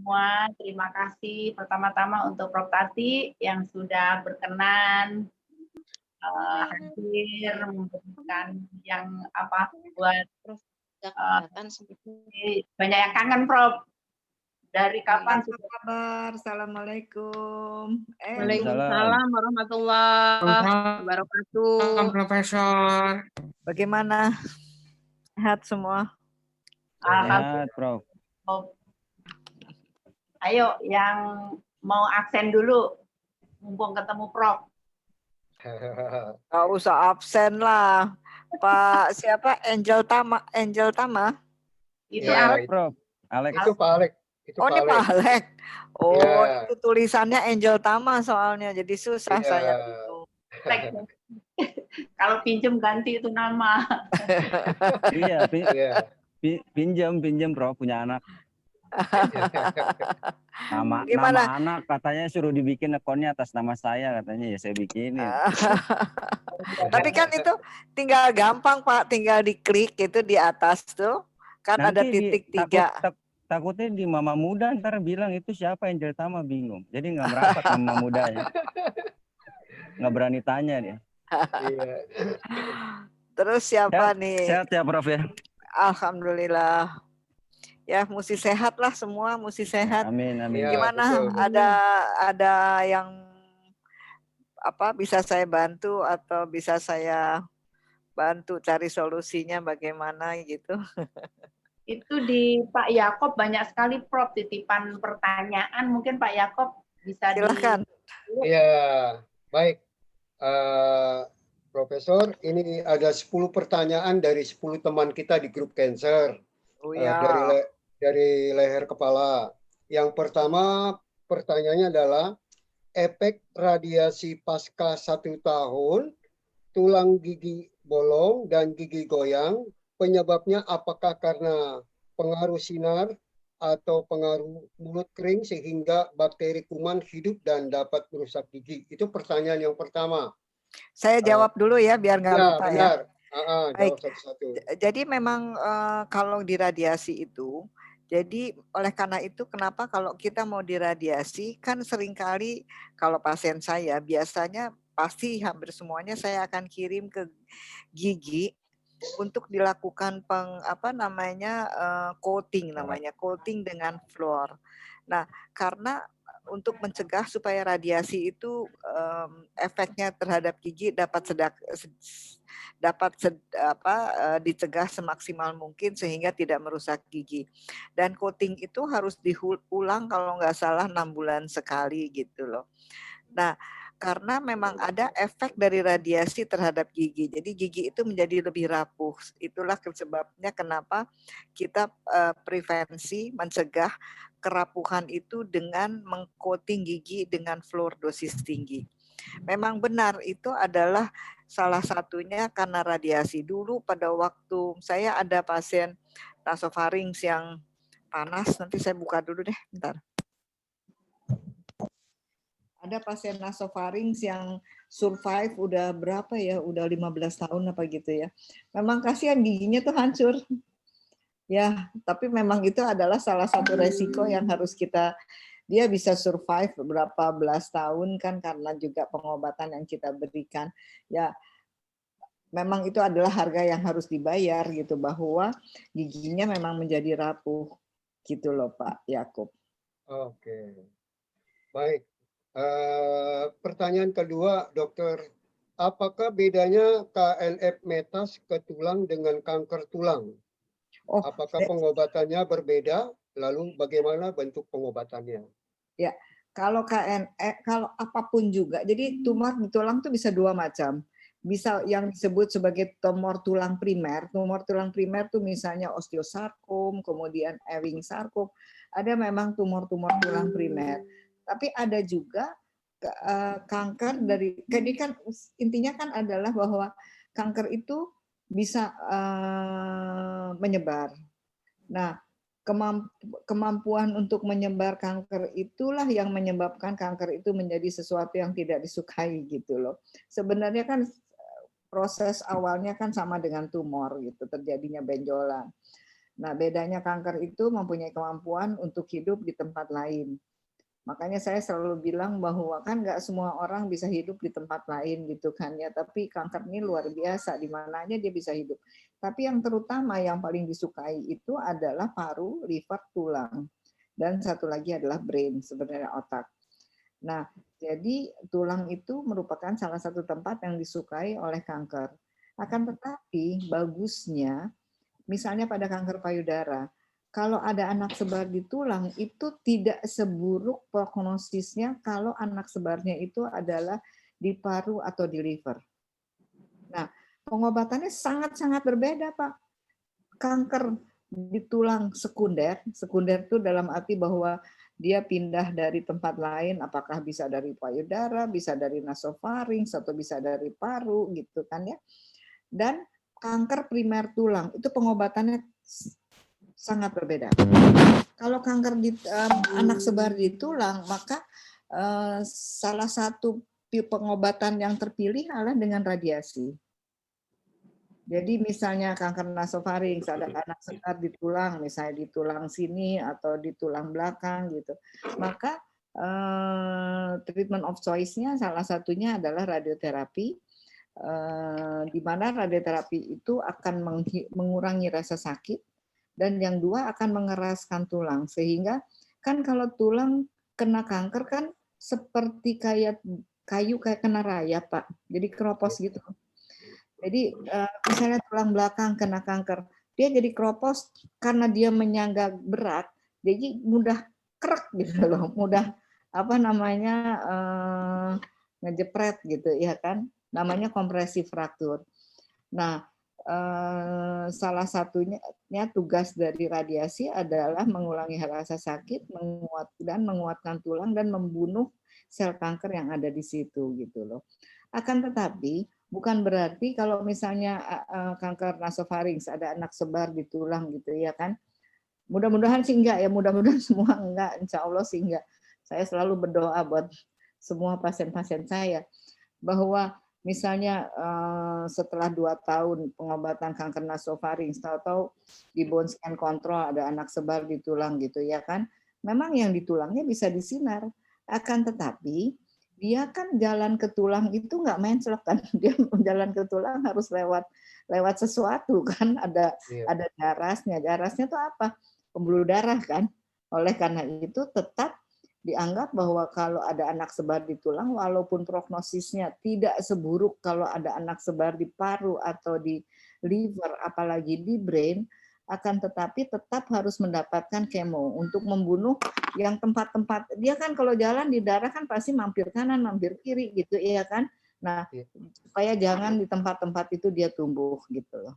semua. Terima kasih pertama-tama untuk Prof. Tati yang sudah berkenan hadir memberikan yang buat banyak yang kangen Prof. Dari kapan Apa kabar? Assalamualaikum. Waalaikumsalam warahmatullahi wabarakatuh. Profesor. Bagaimana? Sehat semua? Sehat, Prof. Ayo yang mau absen dulu, mumpung ketemu Prof. Nggak usah absen lah. Pak siapa? Angel Tama. Itu Ya, Alex. Prof. Alex. Itu Pak Alex. Ini Pak Alex. Oh, Ya. itu tulisannya Angel Tama soalnya, jadi susah Ya. saya bingung. Kalau pinjem ganti itu nama. Iya, Iya. pinjam Prof, punya anak. Nama anak katanya suruh dibikin akunnya atas nama saya, katanya ya saya bikinin. Tapi kan itu tinggal gampang Pak, tinggal diklik itu di atas tuh kan Nanti ada titik 3. Takutnya di Mama Muda ntar bilang itu siapa Angel Tama, bingung. Jadi nggak merapat Mama Mudanya. Nggak berani tanya dia. Iya. Terus siapa nih? Sehat ya Prof ya? Alhamdulillah. Ya mesti sehat lah, semua mesti sehat. Amin. Ya, Gimana? betul. Ada yang bisa saya bantu atau bisa saya bantu cari solusinya bagaimana gitu? Itu di Pak Yakob banyak sekali Prof titipan pertanyaan, mungkin Pak Yakob bisa Silahkan. Iya, baik. Profesor, ini ada 10 pertanyaan dari 10 teman kita di grup cancer. Oh ya. Dari leher kepala. Yang pertama pertanyaannya adalah efek radiasi pasca 1 tahun, tulang gigi bolong dan gigi goyang, penyebabnya apakah karena pengaruh sinar atau pengaruh mulut kering sehingga bakteri kuman hidup dan dapat merusak gigi? Itu pertanyaan yang pertama. Saya jawab dulu ya biar nggak lupa ya. Benar. Jawab satu-satu. Jadi memang kalau diradiasi itu, jadi oleh karena itu kenapa kalau kita mau diradiasi kan seringkali kalau pasien saya biasanya pasti hampir semuanya saya akan kirim ke gigi untuk dilakukan coating dengan fluor. Nah, karena untuk mencegah supaya radiasi itu efeknya terhadap gigi dicegah semaksimal mungkin sehingga tidak merusak gigi. Dan coating itu harus diulang kalau nggak salah 6 bulan sekali gitu loh. Nah, karena memang ada efek dari radiasi terhadap gigi. Jadi gigi itu menjadi lebih rapuh. Itulah sebabnya kenapa kita prevensi mencegah kerapuhan itu dengan mengcoating gigi dengan fluor dosis tinggi. Memang benar itu adalah salah satunya karena radiasi. Dulu pada waktu saya ada pasien nasofaring yang panas, nanti saya buka dulu deh, bentar. Ada pasien nasofaring yang survive udah berapa ya, udah 15 tahun apa gitu ya. Memang kasihan giginya tuh hancur. Ya, tapi memang itu adalah salah satu resiko yang harus dia bisa survive beberapa belas tahun kan karena juga pengobatan yang kita berikan. Ya, memang itu adalah harga yang harus dibayar gitu, bahwa giginya memang menjadi rapuh gitu loh Pak Yakob. Oke, baik. Pertanyaan kedua, dokter, apakah bedanya KNF metas ke tulang dengan kanker tulang? Apakah pengobatannya berbeda? Lalu bagaimana bentuk pengobatannya? Ya, kalau kalau apapun juga, jadi tumor di tulang itu bisa 2 macam. Bisa yang disebut sebagai tumor tulang primer. Tumor tulang primer itu misalnya osteosarkom, kemudian Ewing sarkom. Ada memang tumor-tumor tulang primer. Tapi ada juga kanker jadi kan intinya kan adalah bahwa kanker itu bisa menyebar. Nah, kemampuan untuk menyebar kanker itulah yang menyebabkan kanker itu menjadi sesuatu yang tidak disukai gitu loh. Sebenarnya kan proses awalnya kan sama dengan tumor gitu, terjadinya benjolan. Nah, bedanya kanker itu mempunyai kemampuan untuk hidup di tempat lain. Makanya saya selalu bilang bahwa kan nggak semua orang bisa hidup di tempat lain gitu kan ya, tapi kanker ini luar biasa, di mananya dia bisa hidup. Tapi yang terutama yang paling disukai itu adalah paru, liver, tulang. Dan satu lagi adalah brain, sebenarnya otak. Nah, jadi tulang itu merupakan salah satu tempat yang disukai oleh kanker. Akan tetapi bagusnya, misalnya pada kanker payudara, kalau ada anak sebar di tulang itu tidak seburuk prognosisnya kalau anak sebarnya itu adalah di paru atau di liver. Nah, pengobatannya sangat-sangat berbeda, Pak. Kanker di tulang sekunder itu dalam arti bahwa dia pindah dari tempat lain, apakah bisa dari payudara, bisa dari nasofaring, atau bisa dari paru gitu kan ya. Dan kanker primer tulang itu pengobatannya sangat berbeda. Kalau kanker di anak sebar di tulang, maka salah satu pengobatan yang terpilih adalah dengan radiasi. Jadi misalnya kanker nasofaring, ada anak sebar di tulang, misalnya di tulang sini atau di tulang belakang gitu, maka treatment of choice-nya salah satunya adalah radioterapi, di mana radioterapi itu akan mengurangi rasa sakit, dan yang dua akan mengeraskan tulang, sehingga kan kalau tulang kena kanker kan seperti kayak kayu kayak kena rayap, Pak, jadi keropos gitu. Jadi misalnya tulang belakang kena kanker, dia jadi keropos karena dia menyangga berat, jadi mudah krek gitu loh, mudah ngejepret gitu ya kan, namanya kompresi fraktur. Nah, salah satunya tugas dari radiasi adalah mengurangi rasa sakit, menguatkan tulang dan membunuh sel kanker yang ada di situ gitu loh. Akan tetapi bukan berarti kalau misalnya kanker nasofaring ada anak sebar di tulang gitu ya kan. Mudah-mudahan sih enggak ya, mudah-mudahan semua enggak, insya Allah sih enggak. Saya selalu berdoa buat semua pasien-pasien saya bahwa misalnya setelah 2 tahun pengobatan kanker nasofaring, tahu-tahu di bone scan control ada anak sebar di tulang gitu ya kan. Memang yang di tulangnya bisa disinar, akan tetapi dia kan jalan ke tulang itu nggak menclok kan, dia jalan ke tulang harus lewat sesuatu kan, ada darasnya. Darasnya itu apa? Pembuluh darah kan. Oleh karena itu tetap dianggap bahwa kalau ada anak sebar di tulang, walaupun prognosisnya tidak seburuk kalau ada anak sebar di paru atau di liver, apalagi di brain, akan tetapi tetap harus mendapatkan kemo untuk membunuh yang tempat-tempat. Dia kan kalau jalan di darah kan pasti mampir kanan, mampir kiri gitu ya kan. Nah, supaya jangan di tempat-tempat itu dia tumbuh gitu loh.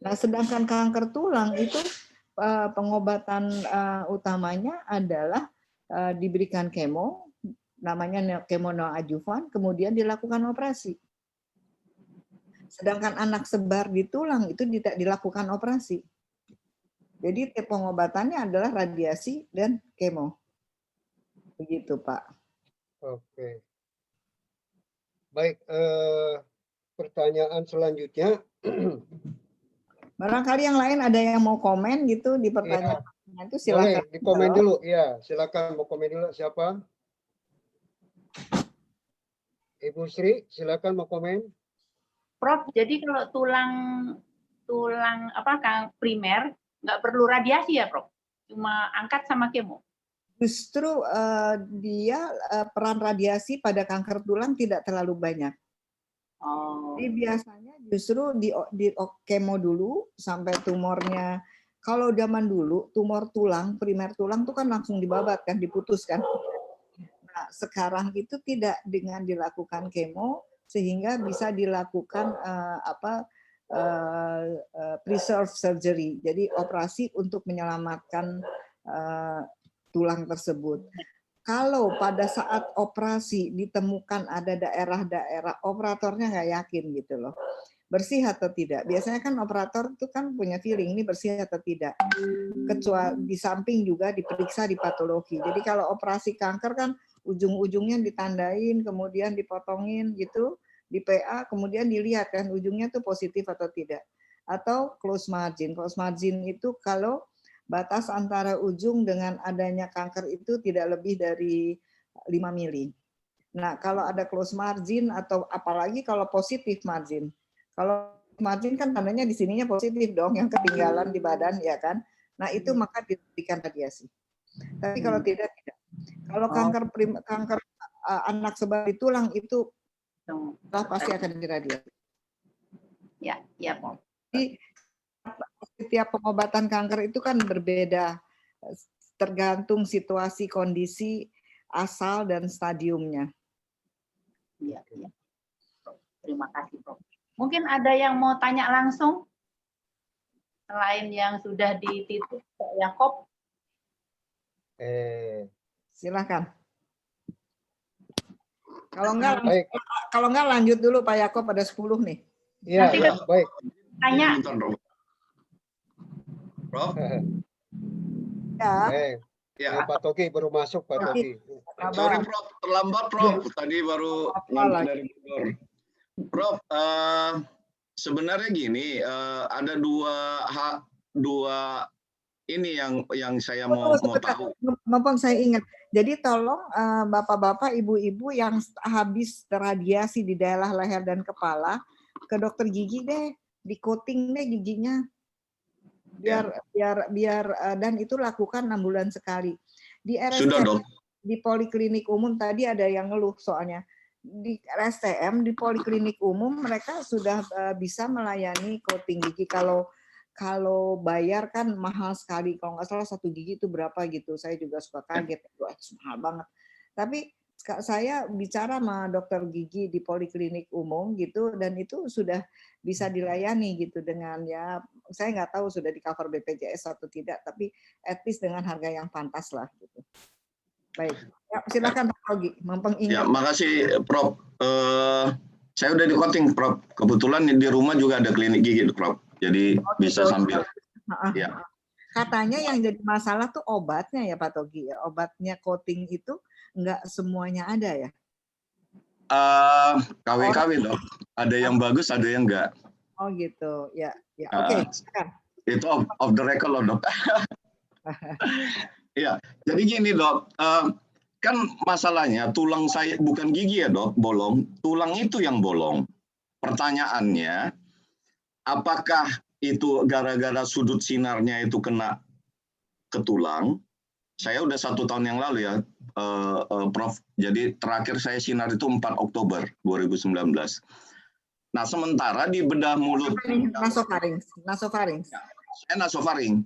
Nah, sedangkan kanker tulang itu pengobatan utamanya adalah diberikan kemo, namanya kemo neoadjuvan, kemudian dilakukan operasi. Sedangkan anak sebar di tulang itu tidak dilakukan operasi. Jadi pengobatannya adalah radiasi dan kemo. Begitu, Pak. Oke. Baik, pertanyaan selanjutnya. Barangkali yang lain ada yang mau komen gitu di pertanyaan itu silakan. Boleh, di komen dulu. Ya, silakan mau komen dulu siapa? Ibu Sri, silakan mau komen. Prof, jadi kalau tulang primer nggak perlu radiasi ya, Prof? Cuma angkat sama kemo. Justru dia peran radiasi pada kanker tulang tidak terlalu banyak. Oh. Jadi biasanya justru di kemo dulu sampai tumornya. Kalau zaman dulu tumor tulang, primer tulang itu kan langsung dibabat kan, diputus kan. Nah, sekarang itu tidak, dengan dilakukan kemo sehingga bisa dilakukan preserve surgery. Jadi operasi untuk menyelamatkan tulang tersebut. Kalau pada saat operasi ditemukan ada daerah-daerah, operatornya nggak yakin gitu loh, bersih atau tidak. Biasanya kan operator itu kan punya feeling ini bersih atau tidak. Kecuali di samping juga diperiksa di patologi. Jadi kalau operasi kanker kan ujung-ujungnya ditandain, kemudian dipotongin gitu, di PA, kemudian dilihat kan ujungnya tuh positif atau tidak. atau close margin. Close margin itu kalau batas antara ujung dengan adanya kanker itu tidak lebih dari 5 mili. Nah, kalau ada close margin atau apalagi kalau positif margin. Kalau margin kan tandanya di sininya positif dong, yang ketinggalan di badan ya kan. Nah, itu maka diberikan radiasi. Tapi kalau tidak. Kalau kanker anak sebar di tulang itu pasti akan diradiasi. Ya, ya, Prof. Jadi setiap pengobatan kanker itu kan berbeda, tergantung situasi, kondisi, asal dan stadiumnya. Iya, iya. Terima kasih, Prof. Mungkin ada yang mau tanya langsung selain yang sudah dititik Pak Yakob? Silakan. Kalau enggak lanjut dulu Pak Yakob, ada 10 nih. Iya, ya, baik. Tanya. Prof. Ya. Ya. Pak Togi baru masuk, Pak Togi. Sorry Prof, terlambat Prof. Tadi baru nyampe dari Bogor. Prof, sebenarnya gini, ada dua ini yang saya mau tahu. Mumpung saya ingat. Jadi tolong bapak-bapak, ibu-ibu yang habis radiasi di daerah leher dan kepala ke dokter gigi deh, di coating deh giginya. Biar dan itu lakukan 6 bulan sekali. Di RSCM, sudah, Dok. Di poliklinik umum tadi ada yang ngeluh soalnya. Di RSCM, di poliklinik umum mereka sudah bisa melayani coating gigi. Kalau bayar kan mahal sekali. Kalau nggak salah 1 gigi itu berapa gitu. Saya juga suka kaget. Wah, mahal banget. Tapi saya bicara sama dokter gigi di poliklinik umum gitu, dan itu sudah bisa dilayani gitu dengan ya, saya nggak tahu sudah di cover BPJS atau tidak, tapi at least dengan harga yang pantas lah gitu. Baik, ya, silakan Pak Togi, mumpung ingat. Ya, makasih Prof. Saya udah di coating Prof. Kebetulan di rumah juga ada klinik gigi Prof. Jadi bisa sambil. Ya. Katanya yang jadi masalah tuh obatnya ya Pak Togi ya. Obatnya coating itu nggak semuanya ada ya? KW-KW Dok. Ada yang bagus, ada yang enggak. Oh gitu, ya. Oke. Itu off the record loh Dok. Ya, jadi gini Dok. Kan masalahnya tulang saya, bukan gigi ya Dok, bolong. Tulang itu yang bolong. Pertanyaannya, apakah itu gara-gara sudut sinarnya itu kena ke tulang? Saya udah 1 tahun yang lalu ya, Prof. Jadi terakhir saya sinar itu 4 Oktober 2019. Nah, sementara di bedah mulut. Nasofaring. Saya nasofaring.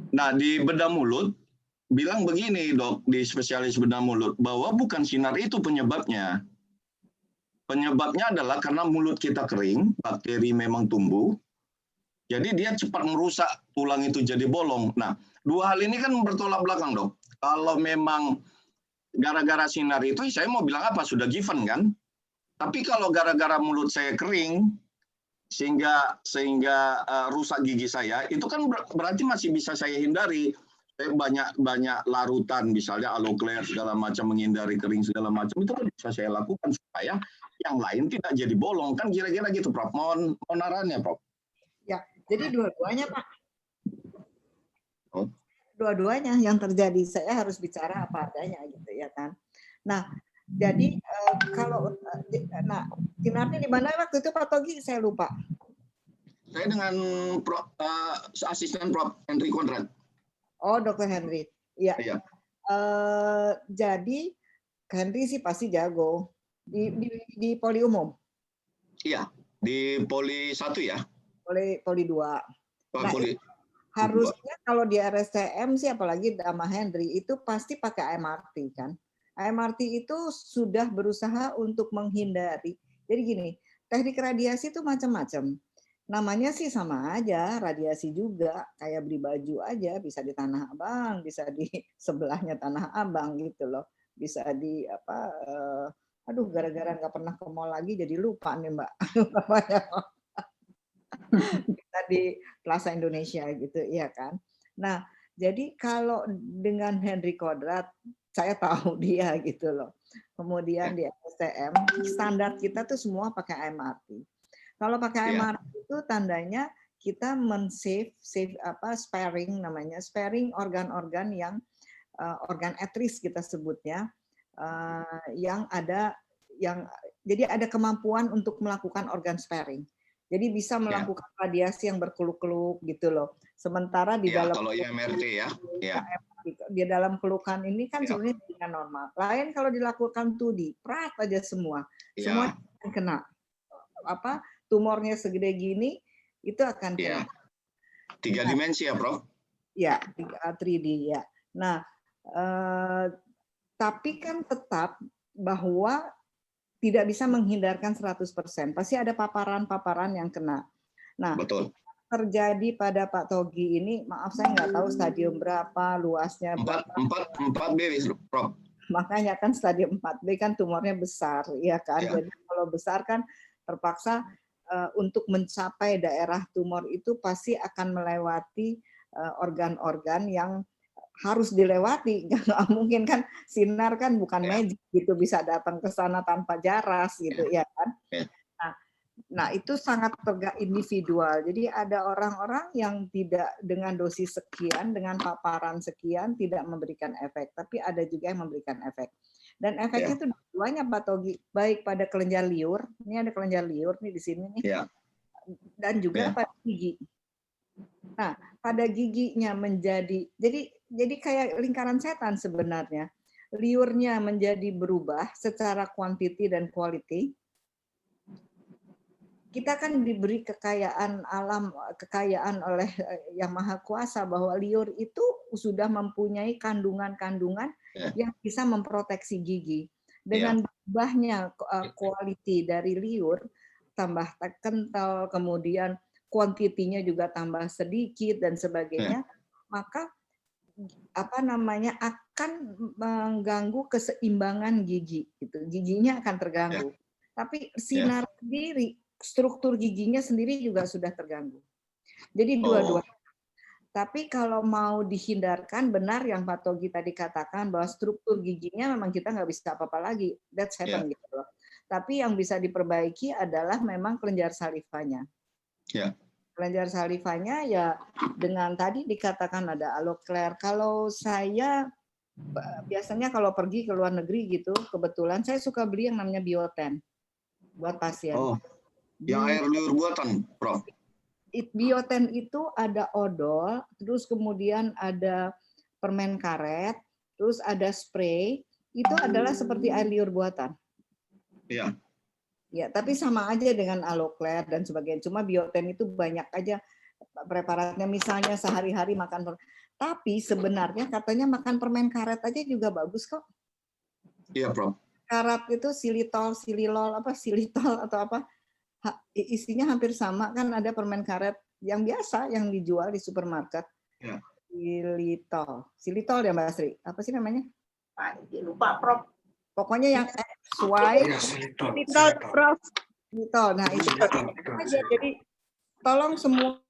Nah, di bedah mulut, bilang begini Dok, di spesialis bedah mulut, bahwa bukan sinar itu penyebabnya. Penyebabnya adalah karena mulut kita kering, bakteri memang tumbuh, jadi dia cepat merusak tulang itu jadi bolong. Nah, 2 hal ini kan bertolak belakang Dok. Kalau memang gara-gara sinar itu, saya mau bilang apa? Sudah given kan? Tapi kalau gara-gara mulut saya kering, sehingga rusak gigi saya, itu kan berarti masih bisa saya hindari. Saya banyak larutan, misalnya Aloclair segala macam, menghindari kering segala macam, itu kan bisa saya lakukan supaya yang lain tidak jadi bolong. Kan kira-kira gitu Prof. Mohon arahannya Prof. Ya, jadi dua-duanya Pak. Oh. Dua-duanya yang terjadi, saya harus bicara apa adanya gitu ya kan. Nah, jadi kalau sinarnya di mana waktu itu Pak Togi, saya lupa. Saya dengan asisten Prof. Henry Konrad. Oh, Dr. Henry. Iya. Iya. Jadi Henry sih pasti jago di poli umum. Iya, di poli 1 ya. Poli 2. Nah, harusnya kalau di RSCM sih, apalagi sama Henry, itu pasti pakai MRT kan. MRT itu sudah berusaha untuk menghindari. Jadi gini, teknik radiasi itu macam-macam. Namanya sih sama aja, radiasi juga. Kayak beli baju aja, bisa di Tanah Abang, bisa di sebelahnya Tanah Abang gitu loh. Bisa di apa, aduh gara-gara nggak pernah ke mall lagi jadi lupa nih Mbak. Kita di Plaza Indonesia gitu, iya kan. Nah, jadi kalau dengan Henry Konrad, saya tahu dia gitu loh. Kemudian di STM, standar kita tuh semua pakai MRT. Kalau pakai Iya. MRT itu tandanya kita sparing namanya, sparing organ-organ yang organ at risk kita sebutnya, yang jadi ada kemampuan untuk melakukan organ sparing. Jadi bisa melakukan radiasi yang berkeluk-keluk gitu loh. Sementara di dalam kalau IMRT ya. di dalam kelukan ini kan sebenarnya tidak normal. Lain kalau dilakukan 2D, prat aja semua akan kena. Tumornya segede gini itu akan kena. 3 dimensi ya, Prof? Ya, 3D ya. Nah, tapi kan tetap bahwa tidak bisa menghindarkan 100%. Pasti ada paparan-paparan yang kena. Nah, betul. Terjadi pada Pak Togi ini, maaf saya nggak tahu stadium berapa, luasnya berapa. 4B, Prof. Makanya kan stadium 4B kan tumornya besar, ya kan. Ya. Jadi kalau besar kan terpaksa untuk mencapai daerah tumor itu pasti akan melewati organ-organ yang harus dilewati. Nggak mungkin kan, sinar kan bukan magic gitu bisa datang ke sana tanpa jaras gitu ya kan. Nah, itu sangat individual. Jadi ada orang-orang yang tidak dengan dosis sekian, dengan paparan sekian tidak memberikan efek, tapi ada juga yang memberikan efek. Dan efeknya itu banyak, Pak Togi, baik pada kelenjar liur, ini ada kelenjar liur nih di sini nih, dan juga pada gigi. Nah, pada giginya menjadi, jadi kayak lingkaran setan sebenarnya. Liurnya menjadi berubah secara quantity dan quality. Kita kan diberi kekayaan alam, kekayaan oleh Yang Maha Kuasa bahwa liur itu sudah mempunyai kandungan-kandungan yang bisa memproteksi gigi. Dengan berubahnya quality dari liur, tambah kental, kemudian kuantitinya juga tambah sedikit dan sebagainya, maka akan mengganggu keseimbangan gigi. Gitu. Giginya akan terganggu. Tapi sinar sendiri, struktur giginya sendiri juga sudah terganggu. Jadi dua-duanya. Tapi kalau mau dihindarkan, benar yang Pak Togi tadi katakan bahwa struktur giginya memang kita nggak bisa apa-apa lagi. That's happen gitu loh. Tapi yang bisa diperbaiki adalah memang kelenjar salivanya. Kelenjar salivanya ya dengan tadi dikatakan ada aloclair. Kalau saya biasanya kalau pergi ke luar negeri gitu, kebetulan saya suka beli yang namanya Bioten buat pasien. Yang air liur buatan, Prof. Bioten itu ada odol, terus kemudian ada permen karet, terus ada spray. Itu adalah seperti air liur buatan. Iya. Ya, tapi sama aja dengan aloclair dan sebagainya. Cuma Bioten itu banyak aja preparatnya. Misalnya sehari-hari makan. Tapi sebenarnya katanya makan permen karet aja juga bagus kok. Iya, Prof. Karet itu silitol atau apa? Isinya hampir sama kan, ada permen karet yang biasa yang dijual di supermarket. Silitol ya Mbak Sri, apa sih namanya? Lupa, Prof. Pokoknya yang silitol, Prof. Silitol. Nah itu aja. Jadi tolong semua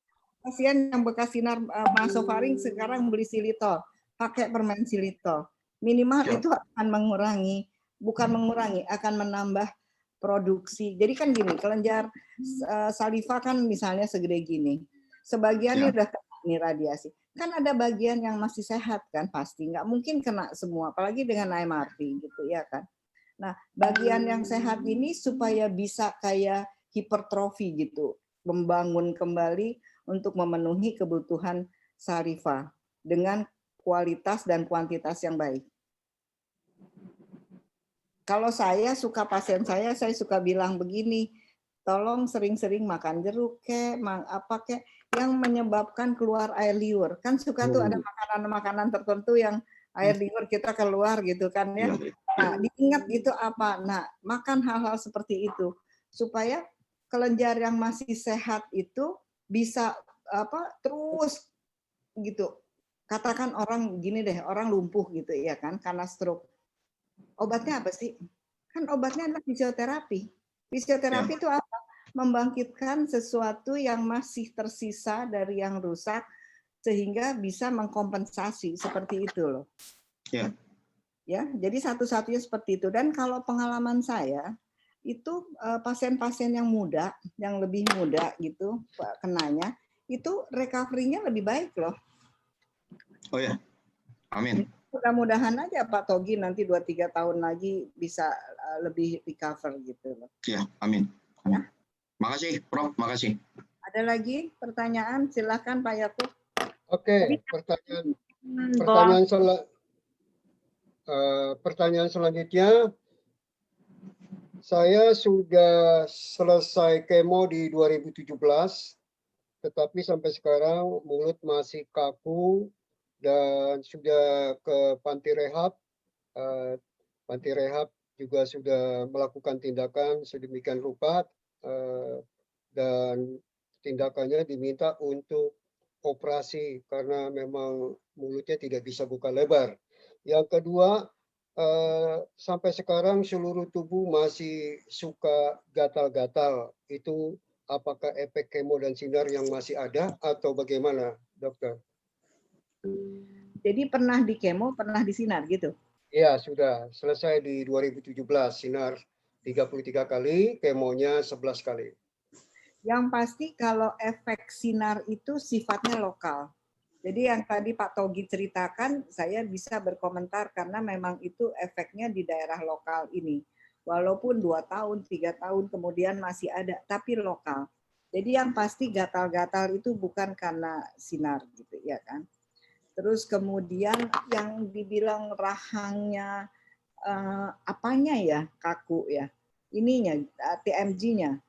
pasien yang bekas sinar nasofaring sekarang beli silitol, pakai permen silitol. Minimal itu akan akan menambah produksi. Jadi kan gini, kelenjar saliva kan misalnya segede gini. Sebagiannya udah kena radiasi. Kan ada bagian yang masih sehat kan, pasti nggak mungkin kena semua, apalagi dengan MRT gitu ya kan. Nah, bagian yang sehat ini supaya bisa kayak hipertrofi gitu, membangun kembali untuk memenuhi kebutuhan saliva dengan kualitas dan kuantitas yang baik. Kalau saya suka pasien saya suka bilang begini, tolong sering-sering makan jeruk yang menyebabkan keluar air liur. Kan suka tuh ada makanan-makanan tertentu yang air liur kita keluar gitu kan ya. Nah, diingat itu apa? Nah, makan hal-hal seperti itu supaya kelenjar yang masih sehat itu bisa terus gitu. Katakan orang gini deh, orang lumpuh gitu ya kan karena stroke. Obatnya apa sih? Kan obatnya adalah fisioterapi. Fisioterapi itu apa? Membangkitkan sesuatu yang masih tersisa dari yang rusak sehingga bisa mengkompensasi seperti itu loh. Ya, jadi satu-satunya seperti itu. Dan kalau pengalaman saya, itu pasien-pasien yang muda, yang lebih muda gitu kenanya, itu recovery-nya lebih baik loh. Oh ya, amin. Mudah-mudahan aja Pak Togi nanti 2-3 tahun lagi bisa lebih recover gitu loh. Ya, amin. Ya. Makasih, Prof. Makasih. Ada lagi pertanyaan? Silakan Pak Yakub. Oke, pertanyaan selanjutnya. Saya sudah selesai kemo di 2017, tetapi sampai sekarang mulut masih kaku dan sudah ke panti rehab. Panti rehab juga sudah melakukan tindakan sedemikian rupa dan tindakannya diminta untuk operasi karena memang mulutnya tidak bisa buka lebar. Yang kedua, sampai sekarang seluruh tubuh masih suka gatal-gatal. Itu apakah efek kemo dan sinar yang masih ada atau bagaimana, dokter? Jadi pernah di kemo, pernah di sinar gitu? Ya, sudah selesai di 2017, sinar 33 kali, kemonya 11 kali. Yang pasti kalau efek sinar itu sifatnya lokal. Jadi yang tadi Pak Togi ceritakan, saya bisa berkomentar karena memang itu efeknya di daerah lokal ini. Walaupun 2 tahun, 3 tahun kemudian masih ada, tapi lokal. Jadi yang pasti gatal-gatal itu bukan karena sinar gitu ya kan. Terus kemudian yang dibilang rahangnya apanya ya kaku ya. Ininya TMG-nya.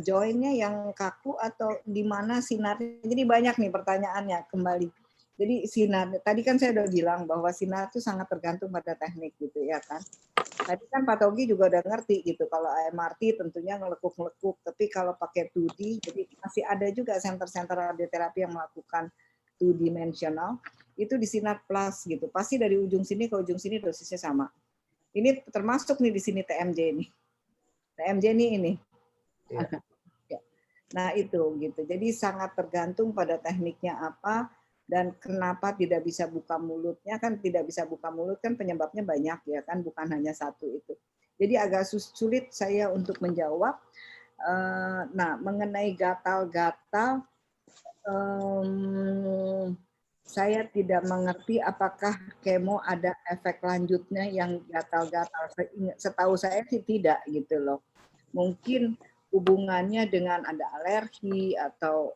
Joinnya yang kaku atau di mana sinarnya. Jadi banyak nih pertanyaannya kembali. Jadi sinar, tadi kan saya udah bilang bahwa sinar itu sangat tergantung pada teknik gitu ya kan. Tadi kan Pak Togi juga udah ngerti gitu, kalau MRT tentunya ngelekuk-ngelekuk, tapi kalau pakai 2D, jadi masih ada juga center-center radioterapi yang melakukan 2D-dimensional, itu di sinar plus gitu. Pasti dari ujung sini ke ujung sini dosisnya sama. Ini termasuk nih di sini TMJ nih. TMJ ini. Ya. Nah itu gitu. Jadi sangat tergantung pada tekniknya apa dan kenapa tidak bisa buka mulutnya. Kan tidak bisa buka mulut kan penyebabnya banyak ya kan, bukan hanya satu itu. Jadi agak sulit saya untuk menjawab. Nah mengenai gatal-gatal, saya tidak mengerti apakah kemo ada efek lanjutnya yang gatal-gatal. Setahu saya sih tidak gitu loh. Mungkin hubungannya dengan ada alergi atau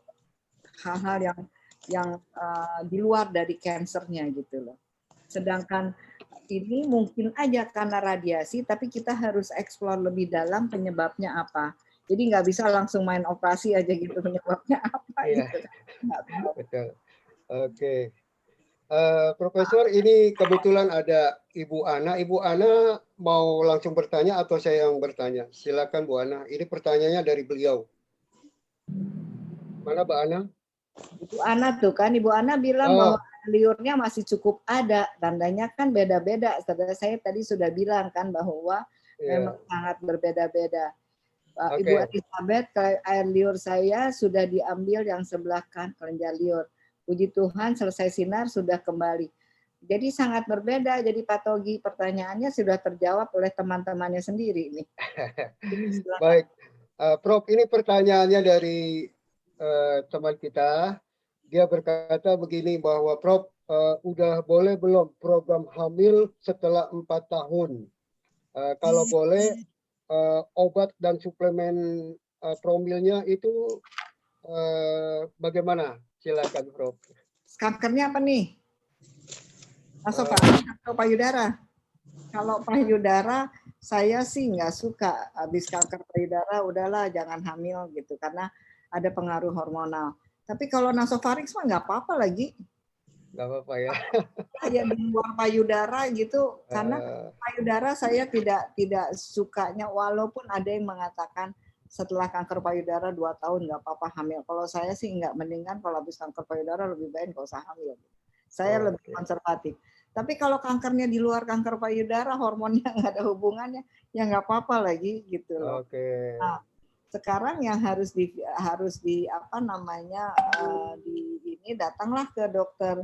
hal-hal yang di luar dari kansernya gitu loh. Sedangkan ini mungkin aja karena radiasi, tapi kita harus eksplor lebih dalam penyebabnya apa. Jadi nggak bisa langsung main operasi aja gitu penyebabnya apa gitu. Betul. Oke. Profesor, ini kebetulan ada Ibu Ana. Ibu Ana mau langsung bertanya atau saya yang bertanya? Silakan Bu Ana. Ini pertanyaannya dari beliau. Mana Mbak Ana? Ibu Ana tuh kan, Ibu Ana bilang bahwa liurnya masih cukup ada. Tandanya kan beda-beda. Saya tadi sudah bilang kan bahwa memang sangat berbeda-beda. Ibu Elizabeth, air liur saya sudah diambil yang sebelah kan kelenjar liur. Puji Tuhan selesai sinar sudah kembali. Jadi sangat berbeda. Jadi Pak Togi pertanyaannya sudah terjawab oleh teman-temannya sendiri nih. Baik, Prof, ini pertanyaannya dari teman kita. Dia berkata begini bahwa Prof, udah boleh belum program hamil setelah 4 tahun? Kalau boleh, obat dan suplemen promilnya itu bagaimana? Silakan Prof. Kankernya apa nih? Nasofaring atau payudara? Kalau payudara saya sih nggak suka. Habis kanker payudara udahlah jangan hamil gitu karena ada pengaruh hormonal. Tapi kalau nasofaring mah nggak apa-apa lagi. Nggak apa-apa ya. Ya di luar payudara gitu karena payudara saya tidak sukanya walaupun ada yang mengatakan setelah kanker payudara 2 tahun nggak apa-apa hamil. Kalau saya sih nggak, mendingan kalau habis kanker payudara lebih baik nggak usah hamil. Saya lebih konservatif. Tapi kalau kankernya di luar kanker payudara, hormonnya nggak ada hubungannya, ya nggak apa-apa lagi gitu loh. Nah, sekarang yang harus di apa namanya di ini datanglah ke dokter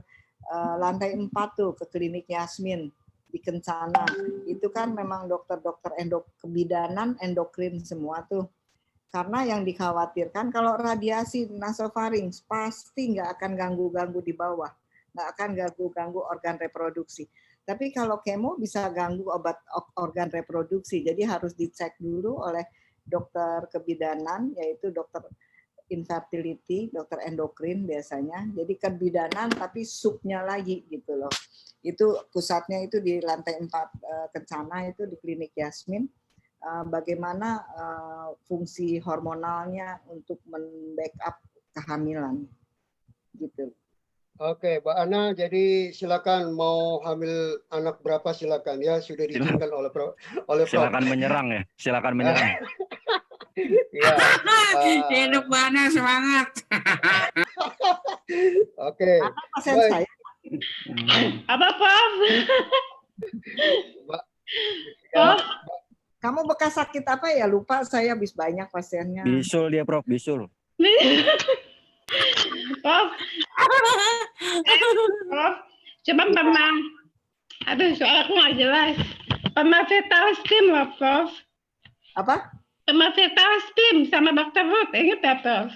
lantai 4 tuh ke klinik Yasmin. di Kencana. Itu kan memang dokter-dokter kebidanan endokrin semua tuh. Karena yang dikhawatirkan kalau radiasi nasofaring pasti nggak akan ganggu-ganggu di bawah, nggak akan ganggu-ganggu organ reproduksi. Tapi kalau kemo bisa ganggu organ reproduksi, jadi harus dicek dulu oleh dokter kebidanan, yaitu dokter infertility, dokter endokrin biasanya. Jadi kebidanan tapi subnya lagi gitu loh. Itu pusatnya itu di lantai 4 Kencana itu di klinik Yasmin. Bagaimana fungsi hormonalnya untuk membackup kehamilan gitu. Oke, Mbak Ana, jadi silakan mau hamil anak berapa silakan ya, sudah diizinkan oleh Prof. Silakan menyerang ya, silakan menyerang. Iya. Hidup mana semangat. Oke. Pasien Baik. saya. Apa, Prof? Mbak. Oh. Kamu bekas sakit apa ya? Lupa saya, habis banyak pasiennya. Bisul dia Prof, bisul. Prof. Prof. Coba pernah. Aduh, suaraku nggak jelas. Pernah fetal stim loh, Prof. Apa? Pernah fetal stim sama Dr. Ruth. Ingat ya, Prof?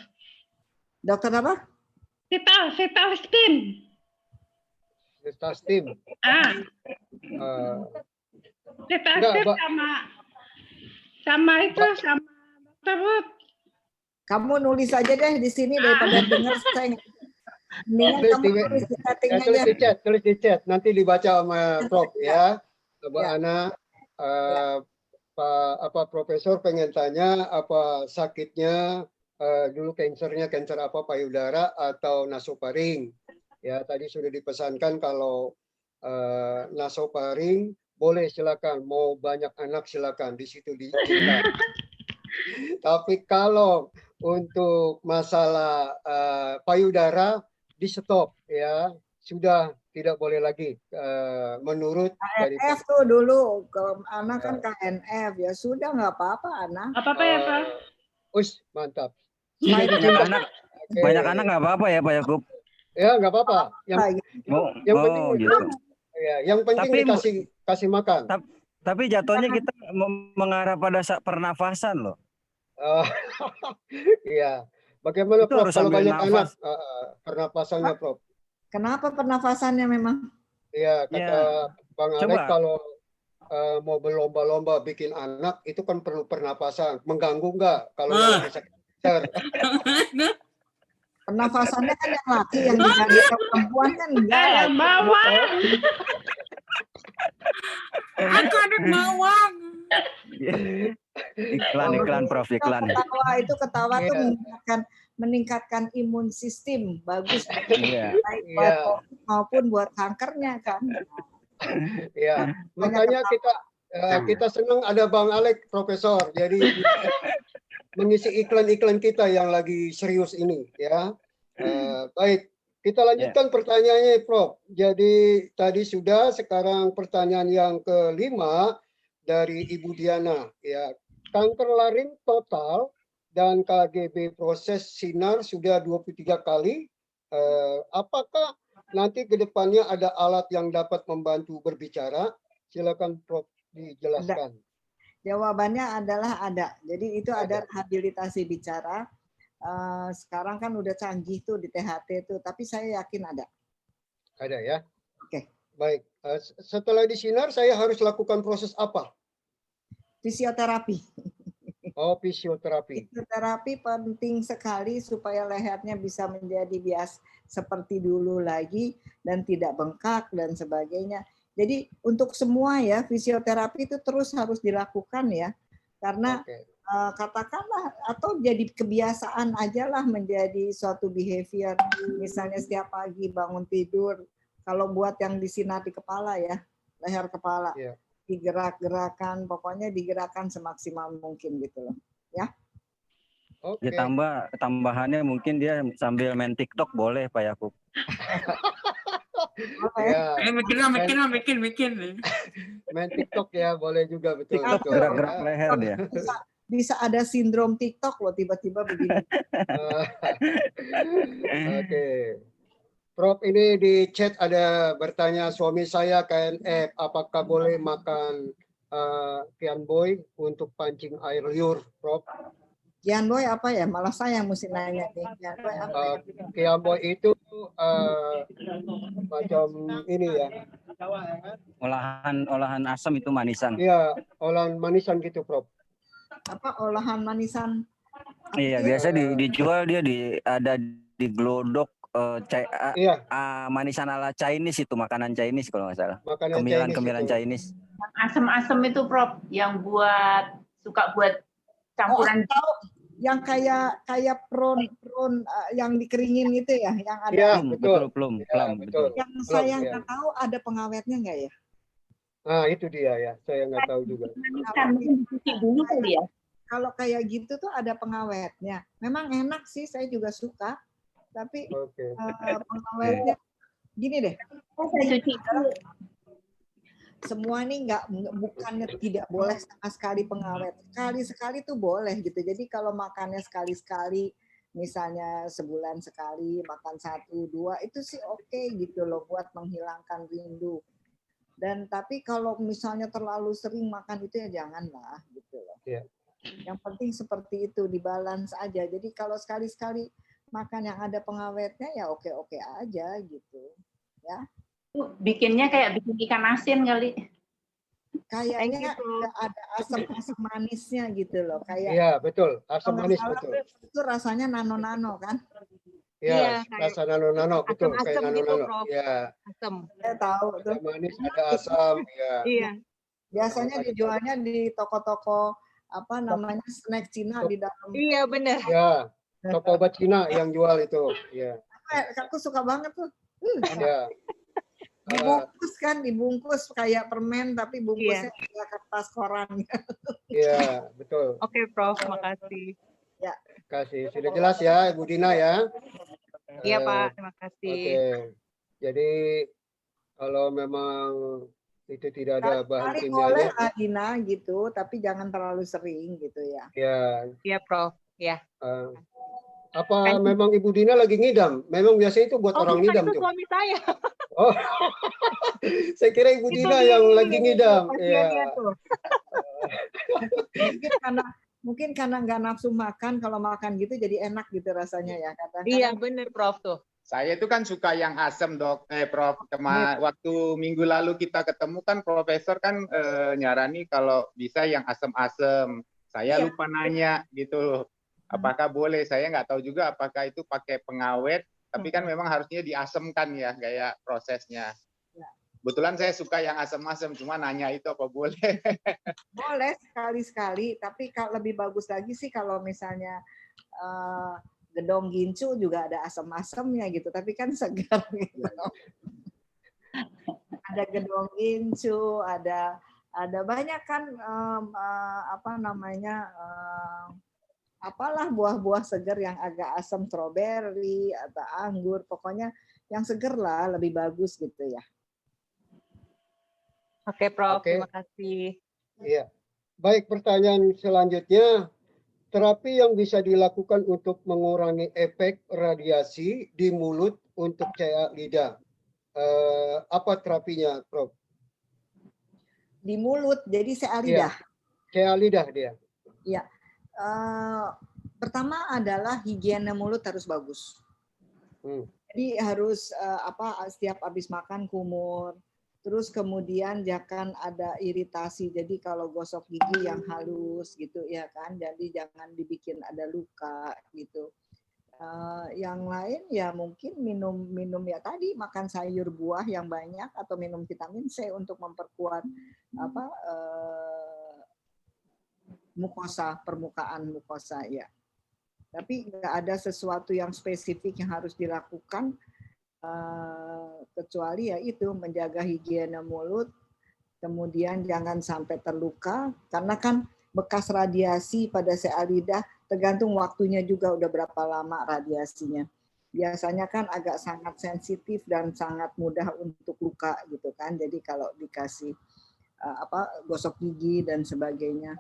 Dokter apa? Fetal stim. Fetal stim. Fetal Enggak, stim Mbak. sama itu sama Dr. Ruth. Kamu nulis aja deh di sini daripada dengar saya. Mendingan kamu tulis di setting aja. Tulis di chat, nanti dibaca sama Prof ya. Mbak Ya. Ana, Profesor pengen tanya apa sakitnya dulu kanker apa payudara atau nasofaring. Ya, tadi sudah dipesankan kalau nasofaring boleh silakan, mau banyak anak silakan, di situ diizinkan. Tapi kalau untuk masalah payudara di stop ya, sudah tidak boleh lagi menurut dari KNF tuh dulu, kalau anak kan KNF ya sudah nggak apa-apa anak. Apa ya, Pak? Mantap. Banyak anak nggak apa-apa ya Pak Yakub? Ya nggak apa-apa. Yang penting gitu. Ya, yang penting kasih makan. Tapi jatuhnya kita mengarah pada pernafasan loh. Iya. Bagaimana Itu Prof harus kalau sambil banyak anak nafas. pernapasannya Prof? Kenapa pernafasannya memang? Iya, kata Bang Alek Coba. kalau mau berlomba-lomba bikin anak itu kan perlu pernapasan. Mengganggu nggak kalau yang lagi sakit kanker? Pernafasannya kan yang laki, yang diganti perempuan kan enggak. Yang bawah. Aku ada bawang. Iklan Prof, iklan. Ketawa tuh meningkatkan imun sistem, bagus Iya. baik buat COVID maupun buat kankernya kan. Iya, makanya kita senang ada Bang Alek Profesor. Jadi mengisi iklan-iklan kita yang lagi serius ini ya. Baik, kita lanjutkan pertanyaannya Prof. Jadi tadi sudah, sekarang pertanyaan yang kelima dari Ibu Diana ya. Kanker laring total dan KGB proses sinar sudah 23 kali. Apakah nanti ke depannya ada alat yang dapat membantu berbicara? Silakan Prof dijelaskan. Jawabannya adalah ada. Jadi itu ada rehabilitasi bicara. Sekarang kan udah canggih tuh di THT tuh, tapi saya yakin ada. Ada ya? Oke. Baik. Setelah disinar saya harus lakukan proses apa? Fisioterapi. Oh, fisioterapi. Fisioterapi penting sekali supaya lehernya bisa menjadi biasa seperti dulu lagi dan tidak bengkak dan sebagainya. Jadi untuk semua ya fisioterapi itu terus harus dilakukan ya, karena katakanlah atau jadi kebiasaan aja lah menjadi suatu behavior. Misalnya setiap pagi bangun tidur, kalau buat yang disinar di kepala ya, leher kepala, digerak-gerakan, pokoknya digerakkan semaksimal mungkin gitu loh, ya. Ya tambahannya mungkin dia sambil main TikTok boleh Pak Yakub. Bikin. Main TikTok ya boleh juga, betul. TikTok gerak-gerak leher dia. Bisa ada sindrom TikTok loh tiba-tiba begini. Oke. Prof, ini di chat ada bertanya suami saya KNF, apakah boleh makan kianboy untuk pancing air liur, Prof? Kianboy apa ya? Malah saya yang mesti nanya nih. Kianboy apa? Kianboy itu macam ini ya. Olahan asam itu manisan. Iya, olahan manisan gitu, Prof. Apa olahan manisan? Iya, biasa dijual dia ada di glodok Iya, manisan ala Chinese itu, makanan Chinese kalau nggak salah. makanan Cemilan Chinese itu. Chinese. Yang asem-asem itu Prof, yang suka buat campuran. Tahu yang kayak prawn yang dikeringin itu ya, yang ada. Iya, Betul, betul. plum, Ya, betul. Yang saya Plum, nggak tahu ada pengawetnya nggak ya? Nah, itu dia ya. Saya nggak tahu juga. Manisan mungkin dicuci dulu kali ya. Kalau kayak gitu tuh ada pengawetnya. Memang enak sih, saya juga suka. Tapi Oke. pengawetnya gini deh. Saya cuci dulu. Semua ini bukannya tidak boleh sama sekali pengawet. Sekali-sekali tuh boleh gitu. Jadi kalau makannya sekali-sekali, misalnya sebulan sekali makan 1, 2, itu sih oke gitu loh buat menghilangkan rindu. Dan tapi kalau misalnya terlalu sering makan itu ya janganlah gitu loh. Iya. Yang penting seperti itu, dibalance aja. Jadi kalau sekali-sekali makan yang ada pengawetnya ya oke-oke aja gitu. Ya. Bikinnya kayak bikin ikan asin kali. Kayaknya ada asam-asam manisnya gitu loh. Kayak Iya, betul. Asam kalau nggak manis, salah betul. itu rasanya nano-nano kan? Iya, Iya, rasa nano-nano, betul. Kayak asam-asam gitu, nano-nano. Prof. Iya, Asam. Saya tahu tuh. ada manis, ada asam. Iya. Iya. Biasanya dijualnya di toko-toko apa namanya snack Cina di dalam. Iya, benar. Ya, toko obat Cina yang jual itu. Ya, Aku suka banget tuh. ya. Dibungkus kayak permen tapi bungkusnya kayak kertas koran. Iya, betul. Oke, Prof. Makasih. Kasih. Sudah jelas ya, Ibu Dina ya. Iya, Pak. Terima kasih. Oke. Jadi kalau memang itu tidak ada bahan Sekali boleh kimianya, Adina gitu, tapi jangan terlalu sering gitu ya. ya. Iya, Prof. Ya. Apa memang Ibu Dina lagi ngidam? Memang biasanya itu buat orang bukan, ngidam itu tuh. suami saya. Oh, saya kira Ibu Itu Dina di- yang lagi ngidam. pasiennya Iya. tuh. Mungkin karena nggak nafsu makan, kalau makan gitu jadi enak gitu rasanya ya kadang-kadang. Iya, benar, Prof. Tuh. Saya itu kan suka yang asam, Dok. Prof, waktu minggu lalu kita ketemu kan profesor kan nyarani kalau bisa yang asam-asam. Saya Iya. lupa nanya gitu. Apakah boleh? Saya nggak tahu juga apakah itu pakai pengawet. Tapi kan memang harusnya diasemkan ya, kayak prosesnya. Ya. Kebetulan saya suka yang asam-asam, cuma nanya itu apa boleh. Boleh sekali-sekali, tapi lebih bagus lagi sih kalau misalnya gedong gincu juga ada asam-asamnya gitu, tapi kan segar gitu. Ada gedong gincu, ada banyak kan apalah buah-buah segar yang agak asam, stroberi atau anggur, pokoknya yang segar lah lebih bagus gitu ya. Oke, Prof. Oke. Terima kasih. Iya. Baik, pertanyaan selanjutnya. Terapi yang bisa dilakukan untuk mengurangi efek radiasi di mulut untuk cairan lidah. Apa terapinya, Prof? Di mulut, jadi CA lidah. Cairan lidah dia. Iya. Pertama adalah higiene mulut harus bagus. Jadi harus setiap habis makan kumur. Terus kemudian jangan ada iritasi. Jadi kalau gosok gigi yang halus gitu ya kan. Jadi jangan dibikin ada luka gitu. Yang lain ya mungkin minum ya tadi makan sayur buah yang banyak atau minum vitamin C untuk memperkuat permukaan mukosa ya. Tapi nggak ada sesuatu yang spesifik yang harus dilakukan kecuali ya itu menjaga higiene mulut, kemudian jangan sampai terluka karena kan bekas radiasi pada CA lidah tergantung waktunya juga udah berapa lama radiasinya. Biasanya kan agak sangat sensitif dan sangat mudah untuk luka gitu kan. Jadi kalau dikasih gosok gigi dan sebagainya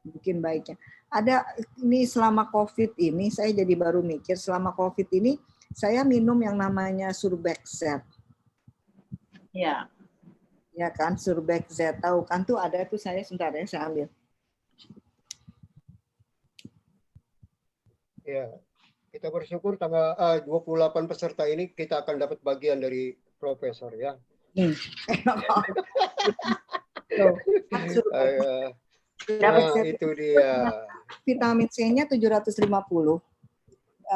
mungkin baiknya. Ada ini selama COVID ini saya jadi baru mikir selama COVID ini saya minum yang namanya Surbex-Z. Ya. Ya kan, Surbex-Z. Tahu kan tuh ada tuh saya, sebentar ya, saya ambil. Ya, kita bersyukur tanggal 28 peserta ini kita akan dapat bagian dari profesor ya. Tuh, kan Surbex. Nah, itu dia. Vitamin C-nya 750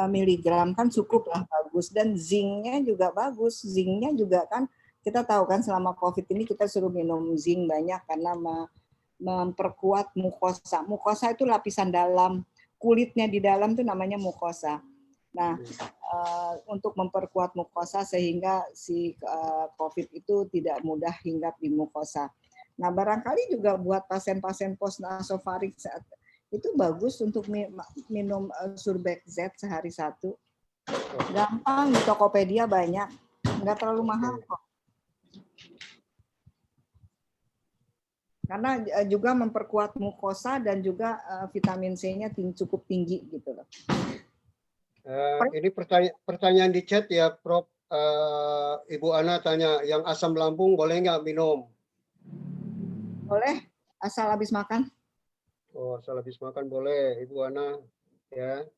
miligram kan cukup lah, bagus. Dan zinc-nya juga bagus. Zinc-nya juga kan kita tahu kan selama COVID ini kita suruh minum zinc banyak karena memperkuat mukosa. Mukosa itu lapisan dalam, kulitnya di dalam itu namanya mukosa. Nah, untuk memperkuat mukosa sehingga si COVID itu tidak mudah hinggap di mukosa. Nah, barangkali juga buat pasien-pasien post-nasofaring itu bagus untuk minum Surbex-Z sehari 1. Gampang, di Tokopedia banyak, nggak terlalu mahal kok. Karena juga memperkuat mukosa dan juga vitamin C-nya cukup tinggi gitu loh. Ini pertanyaan di chat ya, Prof. Ibu Ana tanya, yang asam lambung boleh nggak minum? Boleh, asal habis makan. Oh, asal habis makan boleh, Ibu Ana. Ya.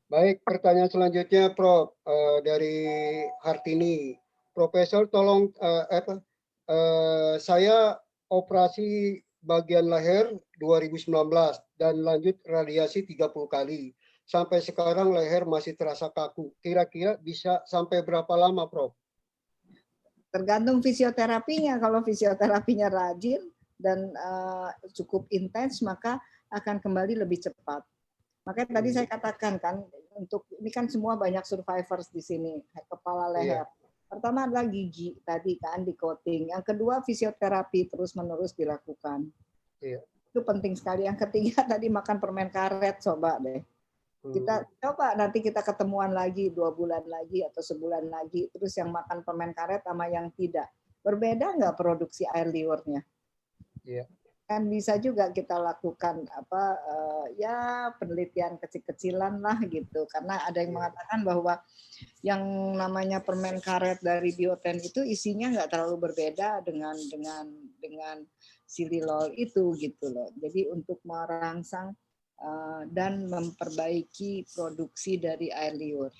Baik, pertanyaan selanjutnya, Prof. Dari Hartini. Profesor, tolong saya operasi bagian leher 2019 dan lanjut radiasi 30 kali. Sampai sekarang leher masih terasa kaku. Kira-kira bisa sampai berapa lama, Prof? Tergantung fisioterapinya. Kalau fisioterapinya rajin dan cukup intens, maka akan kembali lebih cepat. Makanya tadi saya katakan kan, untuk ini kan semua banyak survivors di sini, kepala leher. Pertama adalah gigi tadi kan di coating. Yang kedua fisioterapi terus-menerus dilakukan. Itu penting sekali. Yang ketiga tadi makan permen karet, coba deh. Kita coba nanti kita ketemuan lagi 2 bulan lagi atau sebulan lagi. Terus yang makan permen karet sama yang tidak. Berbeda nggak produksi air liurnya? Iya. Kan bisa juga kita lakukan ya penelitian kecil-kecilan lah gitu, karena ada yang mengatakan bahwa yang namanya permen karet dari Bioten itu isinya nggak terlalu berbeda dengan sililol itu gitu loh. Jadi untuk merangsang dan memperbaiki produksi dari air liur.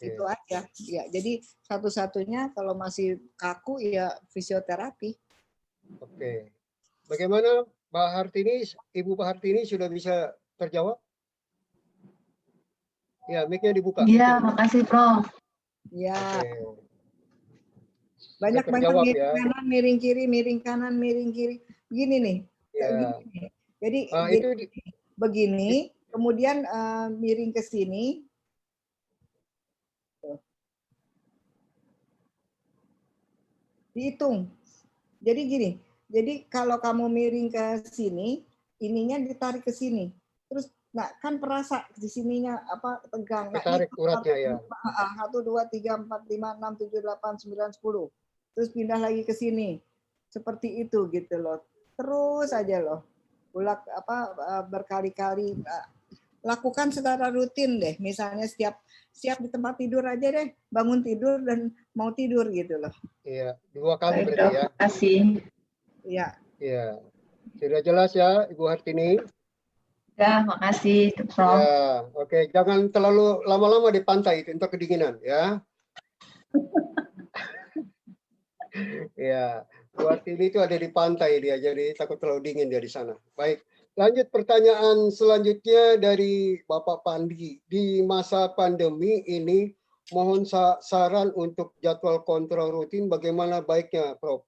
Itu aja ya. Jadi satu-satunya kalau masih kaku ya fisioterapi. Oke. Bagaimana Mbak Hartini, Ibu Pak Hartini sudah bisa terjawab? Ya, mic-nya dibuka. Iya, makasih Prof. Ya. Oke. Banyak-banyak miring kanan, miring kiri, miring kanan, miring kiri. Begini nih. Ya. Begini. Jadi itu begini, kemudian miring ke sini. Dihitung. Jadi gini. Jadi kalau kamu miring ke sini, ininya ditarik ke sini. Terus nah kan perasa di sininya apa tegang. Nah, ditarik uratnya ya. 1 2 3 4 5 6 7 8 9 10. Terus pindah lagi ke sini. Seperti itu gitu loh. Terus aja loh. Berkali-kali lakukan secara rutin deh. Misalnya setiap di tempat tidur aja deh, bangun tidur dan mau tidur gitu loh. Iya, 2 kali berarti ya. Terima kasih. Iya. Iya. Sudah jelas ya, Ibu Hartini? Ya, makasih, Prof. Ya, oke. Jangan terlalu lama-lama di pantai itu, untuk kedinginan ya. Ya, Bu Hartini itu ada di pantai dia, jadi takut terlalu dingin dia di sana. Baik, lanjut pertanyaan selanjutnya dari Bapak Pandi. Di masa pandemi ini, mohon saran untuk jadwal kontrol rutin, bagaimana baiknya, Prof?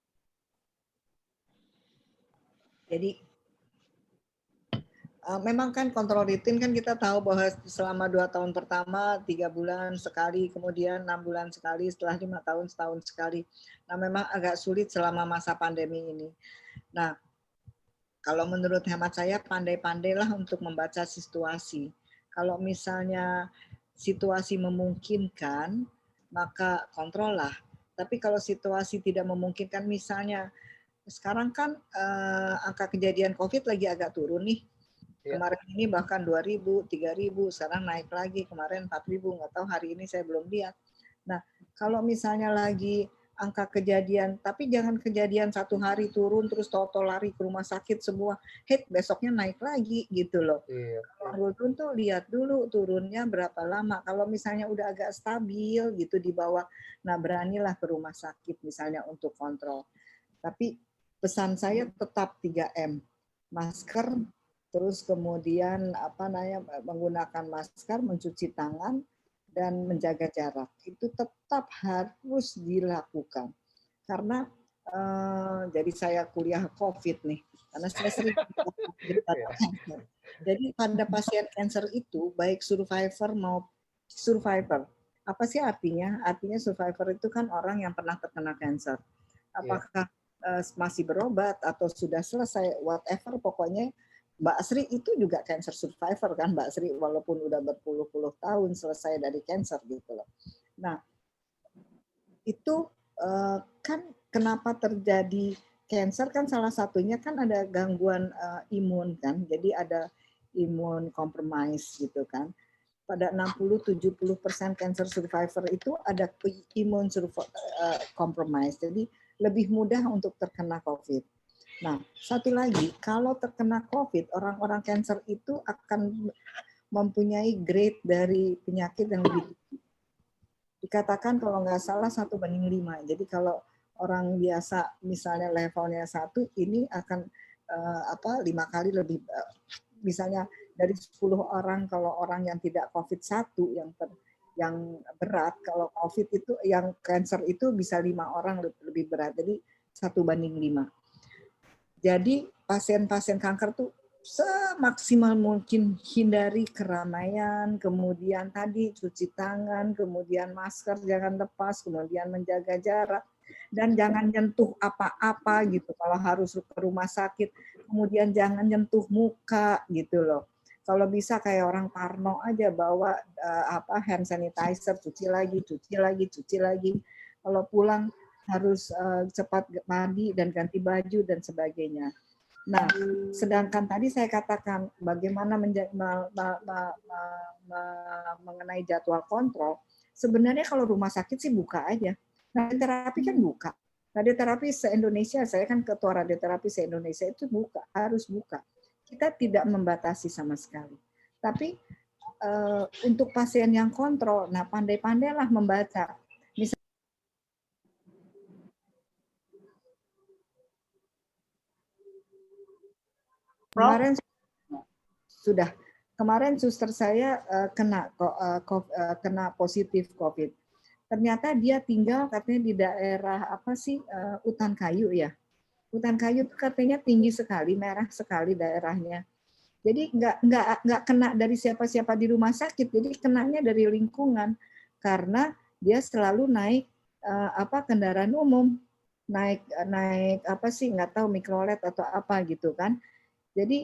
Jadi memang kan kontrol rutin kan kita tahu bahwa selama 2 tahun pertama 3 bulan sekali, kemudian 6 bulan sekali, setelah 5 tahun setahun sekali. Nah memang agak sulit selama masa pandemi ini. Nah kalau menurut hemat saya pandai-pandailah untuk membaca situasi. Kalau misalnya situasi memungkinkan maka kontrol lah. Tapi kalau situasi tidak memungkinkan, misalnya sekarang kan angka kejadian COVID lagi agak turun nih. Iya. Kemarin ini bahkan 2.000, 3.000, sekarang naik lagi, kemarin 4.000, nggak tahu hari ini saya belum lihat. Nah, kalau misalnya lagi angka kejadian, tapi jangan kejadian 1 hari turun terus toto lari ke rumah sakit semua, besoknya naik lagi gitu loh. Iya. Kalau turun tuh lihat dulu turunnya berapa lama. Kalau misalnya udah agak stabil gitu di bawah, nah beranilah ke rumah sakit misalnya untuk kontrol. Tapi pesan saya tetap 3M, masker, terus kemudian menggunakan masker, mencuci tangan, dan menjaga jarak. Itu tetap harus dilakukan. Karena jadi saya kuliah COVID nih, karena saya sering cancer. Jadi pada pasien cancer itu baik survivor mau survivor. Apa sih artinya? Artinya survivor itu kan orang yang pernah terkena cancer. Apakah masih berobat atau sudah selesai, whatever, pokoknya Mbak Sri itu juga cancer survivor kan, Mbak Sri, walaupun udah berpuluh-puluh tahun selesai dari cancer gitu loh. Nah, itu kan kenapa terjadi cancer kan salah satunya kan ada gangguan imun kan, jadi ada imun compromise gitu kan. Pada 60-70% cancer survivor itu ada imun compromise, jadi lebih mudah untuk terkena COVID. Nah, satu lagi, kalau terkena COVID, orang-orang cancer itu akan mempunyai grade dari penyakit yang lebih tinggi. Dikatakan kalau nggak salah 1:5. Jadi kalau orang biasa misalnya levelnya 1, ini akan 5 kali lebih, misalnya dari 10 orang, kalau orang yang tidak COVID-1 yang berat, kalau COVID itu yang cancer itu bisa 5 orang lebih berat. Jadi 1:5. Jadi pasien-pasien kanker tuh semaksimal mungkin hindari keramaian, kemudian tadi cuci tangan, kemudian masker jangan lepas, kemudian menjaga jarak, dan jangan nyentuh apa-apa gitu kalau harus ke rumah sakit, kemudian jangan nyentuh muka gitu loh. Kalau bisa kayak orang parno aja bawa hand sanitizer, cuci lagi. Kalau pulang harus cepat mandi dan ganti baju dan sebagainya. Nah, sedangkan tadi saya katakan bagaimana mengenai jadwal kontrol, sebenarnya kalau rumah sakit sih buka aja. Radioterapi kan buka. Radioterapi se-Indonesia, saya kan ketua radioterapi se-Indonesia itu buka, harus buka. Kita tidak membatasi sama sekali. Tapi untuk pasien yang kontrol, nah pandai-pandailah membaca. Kemarin suster saya kena positif COVID. Ternyata dia tinggal katanya di daerah Utan Kayu ya. Utan Kayu itu katanya tinggi sekali, merah sekali daerahnya. Jadi nggak kena dari siapa-siapa di rumah sakit, jadi kenanya dari lingkungan karena dia selalu naik kendaraan umum, naik nggak tahu mikrolet atau apa gitu kan. Jadi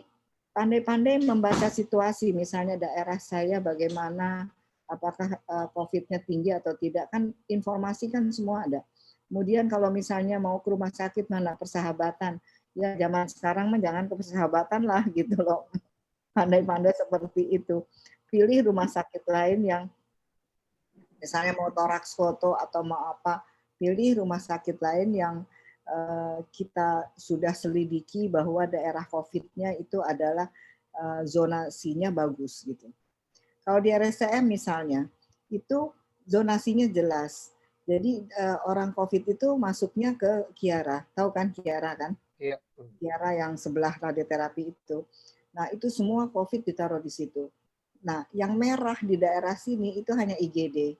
pandai-pandai membaca situasi, misalnya daerah saya bagaimana, apakah COVID-nya tinggi atau tidak, kan informasi kan semua ada. Kemudian kalau misalnya mau ke rumah sakit mana persahabatan, ya zaman sekarang mah jangan ke persahabatan lah gitu loh. Pandai-pandai seperti itu. Pilih rumah sakit lain yang misalnya mau toraks foto atau mau apa, pilih rumah sakit lain yang kita sudah selidiki bahwa daerah COVID-nya itu adalah zonasinya bagus gitu. Kalau di RSCM misalnya, itu zonasinya jelas. Jadi orang COVID itu masuknya ke Kiara, tahu kan Kiara kan? Iya. Kiara yang sebelah radioterapi itu. Nah itu semua COVID ditaruh di situ. Nah yang merah di daerah sini itu hanya IGD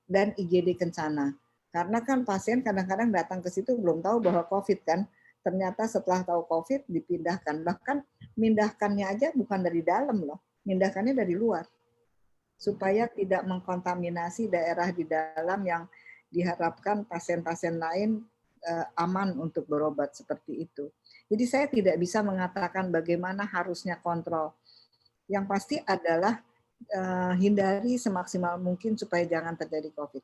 dan IGD Kencana. Karena kan pasien kadang-kadang datang ke situ belum tahu bahwa COVID kan. Ternyata setelah tahu COVID dipindahkan. Bahkan mindahkannya aja bukan dari dalam loh. Mindahkannya dari luar. Supaya tidak mengkontaminasi daerah di dalam yang diharapkan pasien-pasien lain aman untuk berobat seperti itu. Jadi saya tidak bisa mengatakan bagaimana harusnya kontrol. Yang pasti adalah hindari semaksimal mungkin supaya jangan terjadi COVID.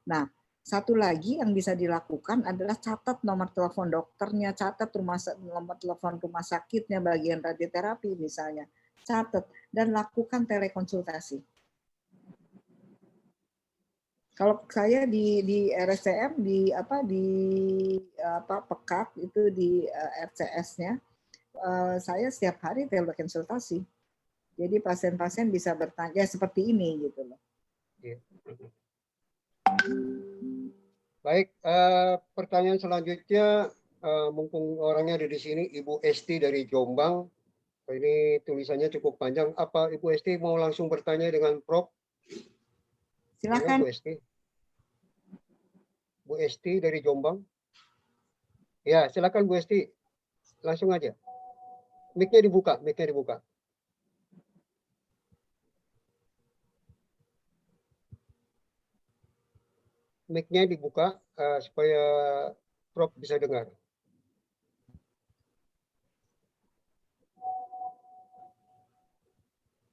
Nah, satu lagi yang bisa dilakukan adalah catat nomor telepon dokternya, catat nomor telepon rumah sakitnya bagian radioterapi misalnya. catat dan lakukan telekonsultasi. Kalau saya di RSCM di Pekak itu di RCS-nya, saya setiap hari telekonsultasi. Jadi pasien-pasien bisa bertanya seperti ini gitu loh. Baik, pertanyaan selanjutnya, mumpung orangnya ada di sini, Ibu Esti dari Jombang. Ini tulisannya cukup panjang. Apa Ibu Esti mau langsung bertanya dengan Prof? Silakan. Bu Esti. Bu Esti dari Jombang. Ya, silakan Bu Esti. Langsung aja. Mic-nya dibuka, mic-nya dibuka. Mic-nya dibuka supaya Prof bisa dengar.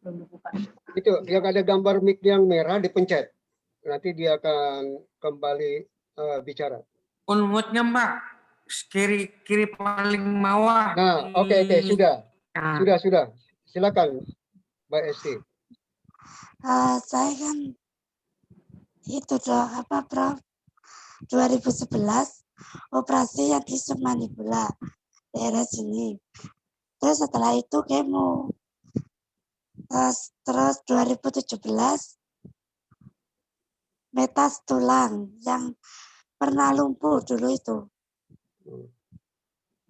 Belum dibuka. Itu yang ada gambar mic yang merah dipencet. Nanti dia akan kembali bicara. Unmute-nya Mbak, kiri paling bawah. Nah, oke, sudah. Sudah. Silakan, Mbak Esti. Saya kan itu Prof 2011 operasi yang di submandibular daerah sini. Terus setelah itu kemo. Terus 2017 metas tulang yang pernah lumpuh dulu itu.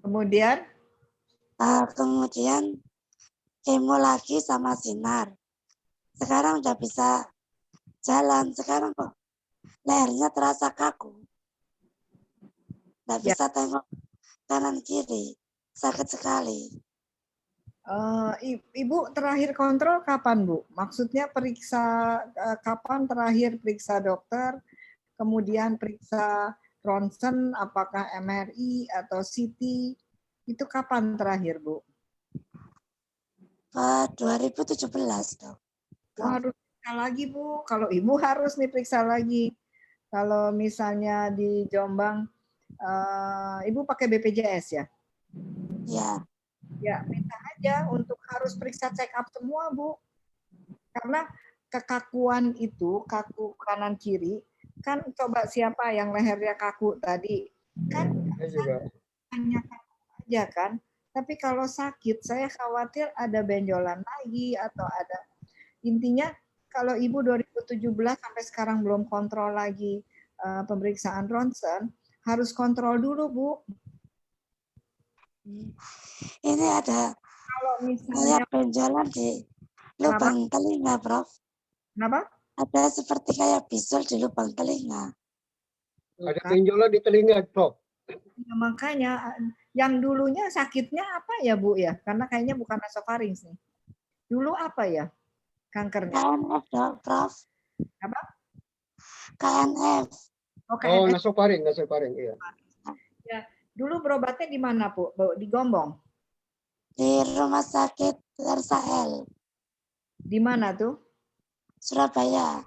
Kemudian Kemudian kemo lagi sama sinar. Sekarang udah bisa jalan. Sekarang kok lehernya terasa kaku. Nggak bisa tengok kanan kiri. Sakit sekali. Ibu terakhir kontrol kapan, Bu? Maksudnya periksa kapan terakhir periksa dokter, kemudian periksa ronsen, apakah MRI atau CT, itu kapan terakhir, Bu? 2017, Dok. Harus periksa lagi, Bu. Kalau Ibu harus nih periksa lagi. Kalau misalnya di Jombang, Ibu pakai BPJS ya? Ya. Ya, minta aja untuk harus periksa check up semua, Bu. Karena kekakuan itu, kaku kanan kiri, kan coba siapa yang lehernya kaku tadi? Kan hanya kaku aja kan? Tapi kalau sakit, saya khawatir ada benjolan lagi atau ada. Intinya kalau Ibu 2017 sampai sekarang belum kontrol lagi pemeriksaan ronsen, harus kontrol dulu, Bu. Ini ada kalau misalnya benjolan di lubang telinga, Prof. Kenapa? Ada seperti kayak bisul di lubang telinga. Ada benjolan di telinga, Prof. Ya, makanya yang dulunya sakitnya apa ya, Bu ya? Karena kayaknya bukan nasofaring nih. Dulu apa ya kankernya? KNF, Prof. Apa? KNF. Oh, nasofaring, iya. Ya, dulu berobatnya di mana, Bu? Di Gombong? Di Rumah Sakit Lersael. Di mana tuh? Surabaya.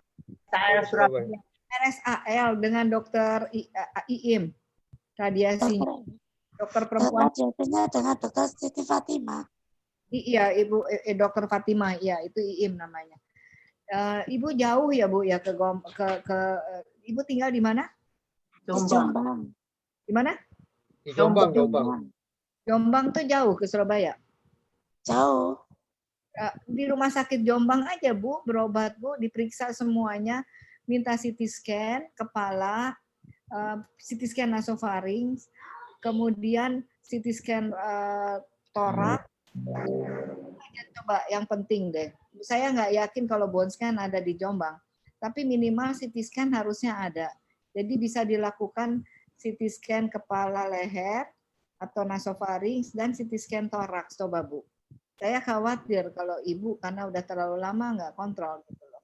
Surabaya. RSAL dengan dokter IIM. Radiasinya. Dokter perempuan. Radiasinya dengan dokter Siti Fatimah. Iya, Ibu dokter Fatimah, iya itu IIM namanya. Ibu jauh ya, Bu ya ke Ibu tinggal di mana? Jombang. Di mana? Di Jombang. Jombang tuh jauh ke Surabaya? Jauh. Di rumah sakit Jombang aja, Bu, berobat, Bu, diperiksa semuanya, minta CT scan kepala, CT scan nasofaring, kemudian CT scan torak. Coba yang penting deh. Saya nggak yakin kalau bone scan ada di Jombang, tapi minimal CT scan harusnya ada. Jadi bisa dilakukan CT scan kepala, leher atau nasofaring dan CT scan toraks, coba, Bu. Saya khawatir kalau Ibu karena udah terlalu lama nggak kontrol gitu loh.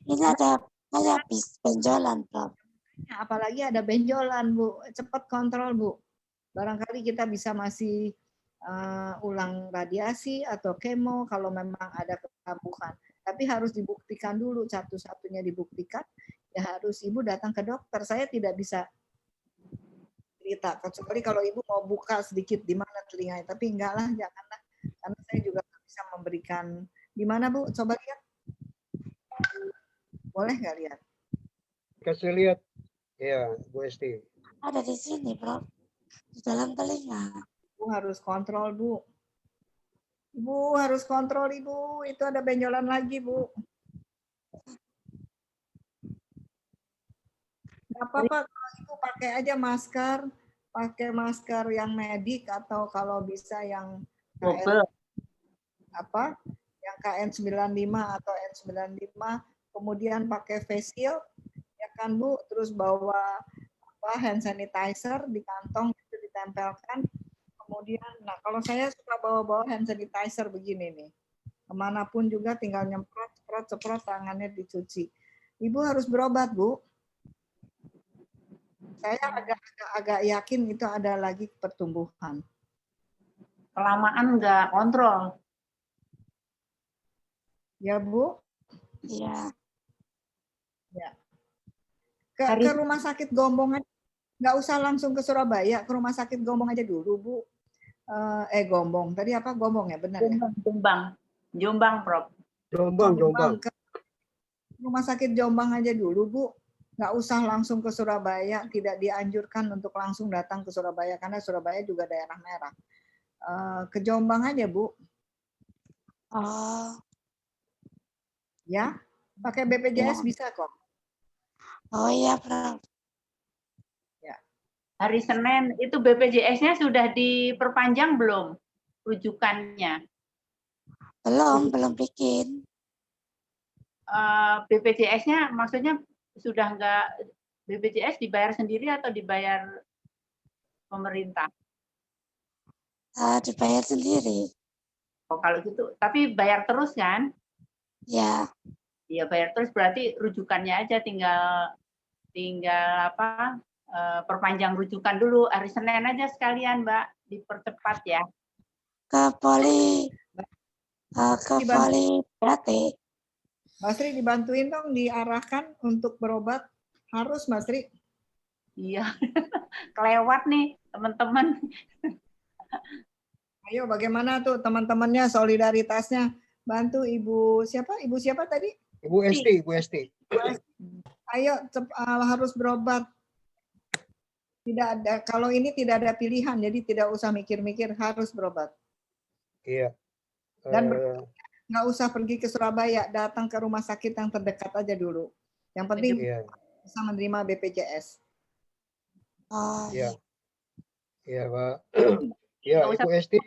Ini ada kayak benjolan, Prof. Apalagi ada benjolan, Bu. Cepat kontrol, Bu. Barangkali kita bisa masih ulang radiasi atau kemo kalau memang ada kekambuhan. Tapi harus dibuktikan dulu, satu-satunya dibuktikan, ya harus Ibu datang ke dokter. Saya tidak bisa cerita, kecuali kalau Ibu mau buka sedikit di mana telinganya. Tapi enggak lah, janganlah. Karena saya juga nggak bisa memberikan. Di mana Bu? Coba lihat. Boleh nggak lihat? Kasih lihat. Ya, Bu Esti. Ada di sini, Prof. Di dalam telinga. Bu harus kontrol, Bu. Ibu harus kontrol, Ibu. Itu ada benjolan lagi, Bu. Nggak apa-apa kalau Ibu pakai aja pakai masker yang medik atau kalau bisa yang Double. yang KN95 atau N95, kemudian pakai face shield, ya kan Bu, terus bawa hand sanitizer di kantong itu ditempelkan. Kemudian, nah kalau saya suka bawa hand sanitizer begini nih, kemanapun juga tinggal nyemprot, semprot, tangannya dicuci. Ibu harus berobat, Bu. Saya agak yakin itu ada lagi pertumbuhan. Kelamaan nggak kontrol. Ya, Bu? Iya. Ya. Ke rumah sakit Gombong aja. Nggak usah langsung ke Surabaya, ke rumah sakit Gombong aja dulu, Bu. Gombong. Tadi apa? Gombong ya, benar ya? Jombang, Prof. Jombang. Ke rumah sakit Jombang aja dulu, Bu. Nggak usah langsung ke Surabaya. Tidak dianjurkan untuk langsung datang ke Surabaya, karena Surabaya juga daerah merah. Ke Jombang aja, Bu. Oh. Ya, pakai BPJS Ya. bisa kok. Oh iya, Prof. Ya. Hari Senin itu BPJS-nya sudah diperpanjang belum rujukannya? Belum bikin. BPJS-nya maksudnya sudah nggak, BPJS dibayar sendiri atau dibayar pemerintah? Dibayar sendiri. Oh, kalau gitu, tapi bayar terus kan? Ya. Iya, bayar terus berarti rujukannya aja tinggal perpanjang rujukan dulu hari Senin aja sekalian, Mbak, dipercepat ya. Ke poli berarti. Mbak Sri dibantuin dong, diarahkan untuk berobat. Harus, Mbak Sri. Iya, kelewat nih teman-teman. Ayo, bagaimana tuh teman-temannya solidaritasnya? Bantu Ibu siapa? Ibu siapa tadi? Ibu Esti. Ayo, harus berobat. Tidak ada, kalau ini tidak ada pilihan, jadi tidak usah mikir-mikir, harus berobat. Iya. Dan nggak usah pergi ke Surabaya, datang ke rumah sakit yang terdekat aja dulu. Yang penting bisa menerima BPJS. Oh iya. Iya, Pak. Ya, Ibu Esti,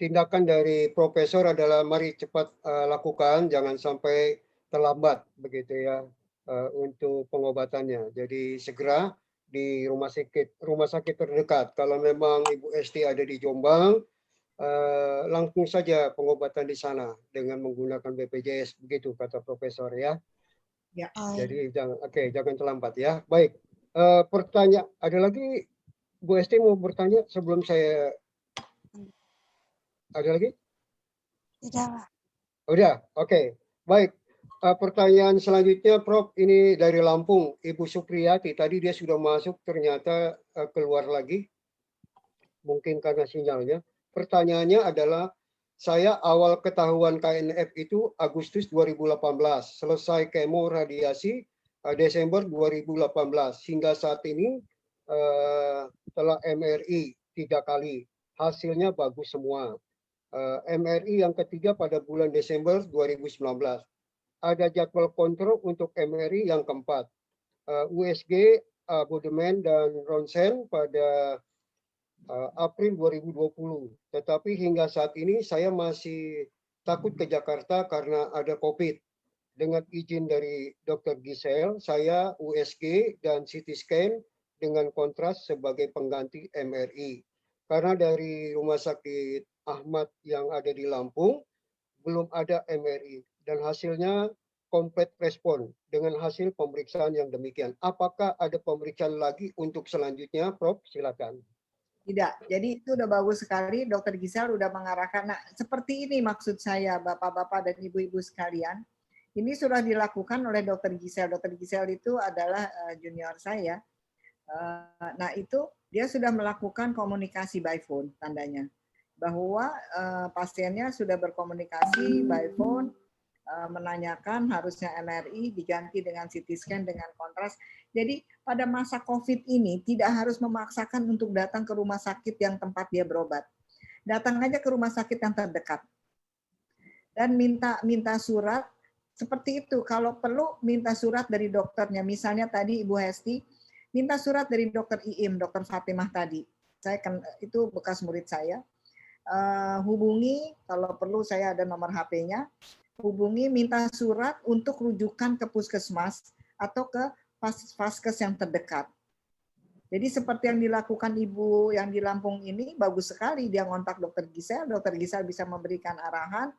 tindakan dari Profesor adalah mari cepat lakukan, jangan sampai terlambat begitu ya untuk pengobatannya. Jadi segera di rumah sakit terdekat. Kalau memang Ibu Esti ada di Jombang, langsung saja pengobatan di sana dengan menggunakan BPJS, begitu kata Profesor ya. Ya. Jadi jangan terlambat ya. Baik, pertanyaan ada lagi, Bu Esti mau bertanya sebelum saya. Ada lagi? Tidak. Udah, oke. Baik. Pertanyaan selanjutnya, Prof, ini dari Lampung, Ibu Supriyati. Tadi dia sudah masuk, ternyata keluar lagi. Mungkin karena sinyalnya. Pertanyaannya adalah, saya awal ketahuan KNF itu Agustus 2018. Selesai kemo radiasi Desember 2018. Hingga saat ini telah MRI 3 kali. Hasilnya bagus semua. MRI yang ketiga pada bulan Desember 2019. Ada jadwal kontrol untuk MRI yang keempat. USG, abodemen, dan ronsen pada April 2020. Tetapi hingga saat ini saya masih takut ke Jakarta karena ada COVID. Dengan izin dari Dr. Giselle, saya USG dan CT scan dengan kontras sebagai pengganti MRI. Karena dari Rumah Sakit Ahmad yang ada di Lampung, belum ada MRI. Dan hasilnya komplit respon dengan hasil pemeriksaan yang demikian. Apakah ada pemeriksaan lagi untuk selanjutnya, Prof? Silakan. Tidak, jadi itu udah bagus sekali. Dr. Giselle udah mengarahkan. Nah, seperti ini maksud saya, Bapak-Bapak dan Ibu-Ibu sekalian. Ini sudah dilakukan oleh Dr. Giselle. Dr. Giselle itu adalah junior saya. Nah, itu dia sudah melakukan komunikasi by phone, tandanya. bahwa pasiennya sudah berkomunikasi by phone, menanyakan harusnya MRI diganti dengan CT scan dengan kontras. Jadi pada masa COVID ini tidak harus memaksakan untuk datang ke rumah sakit yang tempat dia berobat. Datang aja ke rumah sakit yang terdekat. Dan minta surat seperti itu. Kalau perlu minta surat dari dokternya. Misalnya tadi Ibu Hesti minta surat dari dokter IIM, dokter Fatimah tadi. Saya kan itu bekas murid saya. Hubungi, kalau perlu saya ada nomor HP-nya. Hubungi, minta surat untuk rujukan ke puskesmas atau ke vaskes yang terdekat. Jadi seperti yang dilakukan Ibu yang di Lampung ini bagus sekali, dia ngontak dokter Gisel bisa memberikan arahan,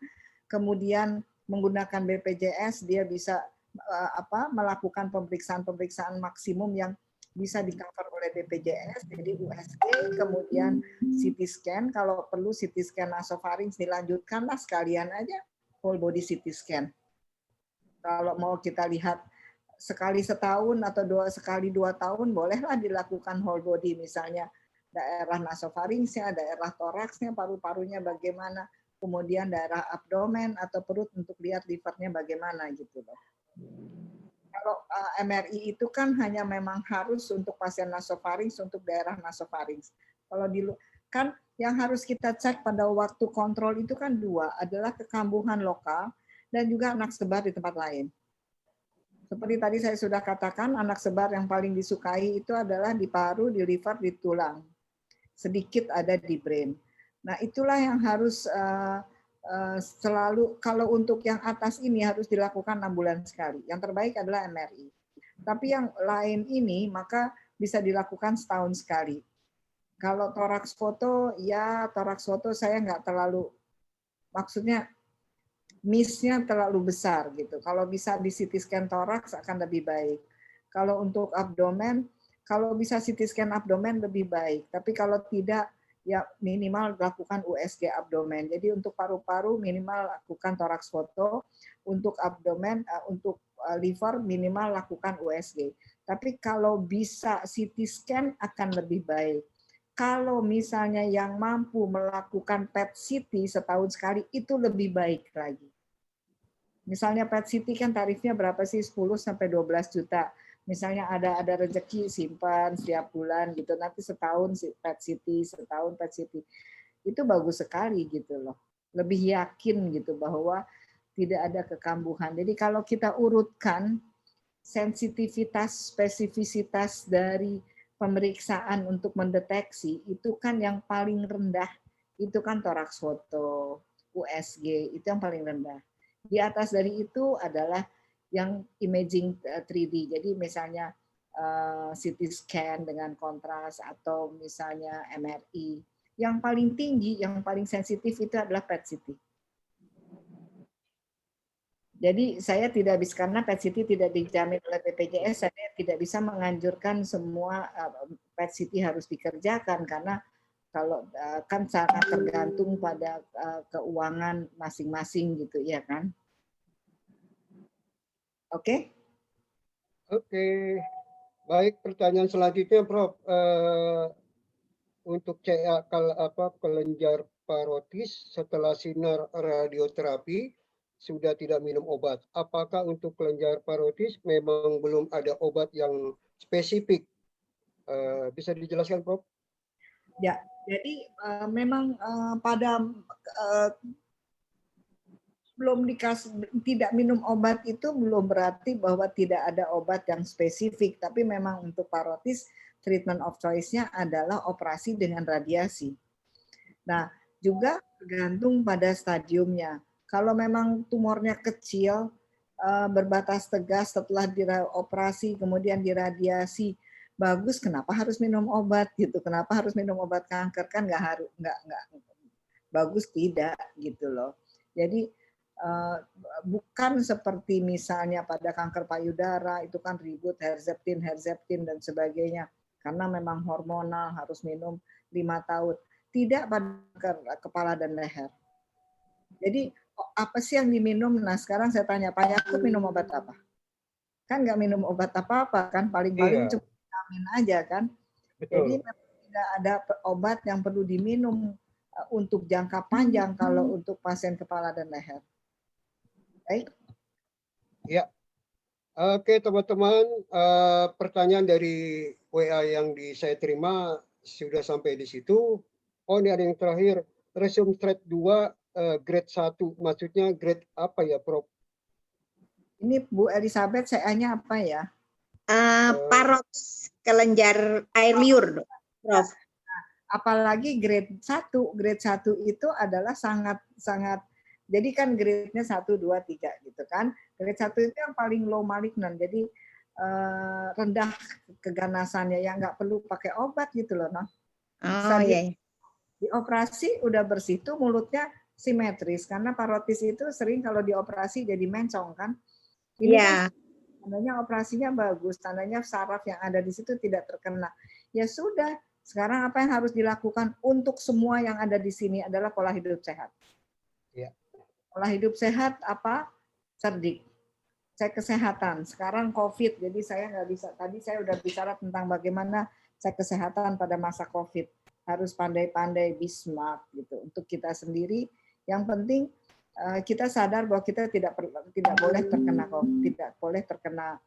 kemudian menggunakan BPJS dia bisa melakukan pemeriksaan maksimum yang bisa di-cover oleh BPJS, jadi USG, kemudian CT scan, kalau perlu CT scan nasofaring dilanjutkanlah sekalian aja whole body CT scan. Kalau mau kita lihat sekali setahun atau sekali 2 tahun, bolehlah dilakukan whole body, misalnya daerah nasofaringsnya, daerah toraksnya, paru-parunya bagaimana, kemudian daerah abdomen atau perut untuk lihat livernya bagaimana gitu loh. Kalau MRI itu kan hanya memang harus untuk pasien nasofarings, untuk daerah nasofarings. Kalau kan yang harus kita cek pada waktu kontrol itu kan 2, adalah kekambuhan lokal dan juga anak sebar di tempat lain. Seperti tadi saya sudah katakan, anak sebar yang paling disukai itu adalah di paru, di liver, di tulang. Sedikit ada di brain. Nah, itulah yang harus selalu, kalau untuk yang atas ini harus dilakukan 6 bulan sekali. Yang terbaik adalah MRI. Tapi yang lain ini maka bisa dilakukan setahun sekali. Kalau toraks foto, ya toraks foto saya nggak terlalu, maksudnya miss-nya terlalu besar gitu. Kalau bisa di CT scan toraks akan lebih baik. Kalau untuk abdomen, kalau bisa CT scan abdomen lebih baik. Tapi kalau tidak, ya minimal lakukan USG abdomen. Jadi untuk paru-paru minimal lakukan toraks foto, untuk abdomen, untuk liver minimal lakukan USG. Tapi kalau bisa CT scan akan lebih baik. Kalau misalnya yang mampu melakukan PET CT setahun sekali itu lebih baik lagi. Misalnya PET CT kan tarifnya berapa sih? 10 sampai 12 juta. Misalnya ada rezeki simpan setiap bulan gitu, nanti setahun PET CT, setahun PET CT. Itu bagus sekali gitu loh. Lebih yakin gitu bahwa tidak ada kekambuhan. Jadi kalau kita urutkan sensitivitas, spesifisitas dari pemeriksaan untuk mendeteksi, itu kan yang paling rendah, itu kan toraks foto, USG, itu yang paling rendah. Di atas dari itu adalah yang imaging 3D. Jadi misalnya CT scan dengan kontras atau misalnya MRI. Yang paling tinggi, yang paling sensitif itu adalah PET CT. Jadi saya tidak bisa, karena PET CT tidak dijamin oleh BPJS, saya tidak bisa menganjurkan semua PET CT harus dikerjakan karena kalau kan sangat tergantung pada keuangan masing-masing gitu ya kan. Oke? Oke. Baik, pertanyaan selanjutnya Prof. Untuk CA kelenjar parotis setelah sinar radioterapi sudah tidak minum obat. Apakah untuk kelenjar parotis memang belum ada obat yang spesifik? Bisa dijelaskan Prof? Ya, jadi memang pada belum tidak minum obat itu belum berarti bahwa tidak ada obat yang spesifik, tapi memang untuk parotis treatment of choice-nya adalah operasi dengan radiasi. Nah, juga tergantung pada stadiumnya. Kalau memang tumornya kecil, berbatas tegas setelah dioperasi kemudian diradiasi bagus, kenapa harus minum obat gitu? Kenapa harus minum obat kanker? Kan nggak bagus, tidak gitu loh. Jadi bukan seperti misalnya pada kanker payudara itu kan ribut Herceptin dan sebagainya karena memang hormonal harus minum 5 tahun. Tidak pada kepala dan leher. Jadi apa sih yang diminum? Nah sekarang saya tanya Pak Yakub minum obat apa? Kan nggak minum obat apa-apa kan, paling-paling cuma vitamin aja kan. Betul. Jadi tidak ada obat yang perlu diminum untuk jangka panjang kalau untuk pasien kepala dan leher. Baik. Ya. Oke teman-teman, pertanyaan dari WA yang saya terima sudah sampai di situ. Oh ini ada yang terakhir, resume thread 2 grade 1, maksudnya grade apa ya Prof? Ini Bu Elizabeth CA-nya apa ya? Paroks kelenjar air liur, Prof. Apalagi grade 1 itu adalah sangat jadi kan grade-nya 1, 2, 3 gitu kan. Grade 1 itu yang paling low malignan. Jadi rendah keganasannya yang nggak perlu pakai obat gitu loh, noh. Oh iya. Dioperasi udah bersih tuh mulutnya simetris karena parotis itu sering kalau dioperasi jadi mencong kan. Ini kan tandanya operasinya bagus, tandanya saraf yang ada di situ tidak terkena. Ya sudah, sekarang apa yang harus dilakukan untuk semua yang ada di sini adalah pola hidup sehat. Ya. Pola hidup sehat apa? Cerdik. Cek kesehatan. Sekarang COVID, jadi saya nggak bisa. Tadi saya udah bicara tentang bagaimana cek kesehatan pada masa COVID. Harus pandai-pandai, be smart gitu. Untuk kita sendiri, yang penting kita sadar bahwa kita tidak boleh terkena COVID, tidak boleh terkena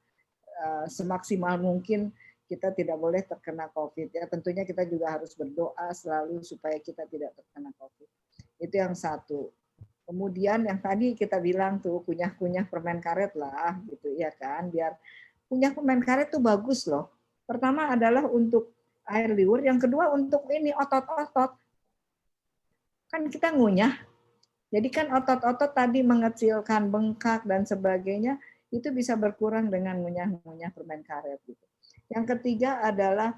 semaksimal mungkin. Kita tidak boleh terkena COVID. Ya tentunya kita juga harus berdoa selalu supaya kita tidak terkena COVID. Itu yang satu. Kemudian yang tadi kita bilang tuh kunyah-kunyah permen karet lah gitu ya kan, biar kunyah permen karet tuh bagus loh. Pertama adalah untuk air liur, yang kedua untuk ini otot-otot. Kan kita ngunyah. Jadi kan otot-otot tadi mengecilkan bengkak dan sebagainya itu bisa berkurang dengan ngunyah-ngunyah permen karet gitu. Yang ketiga adalah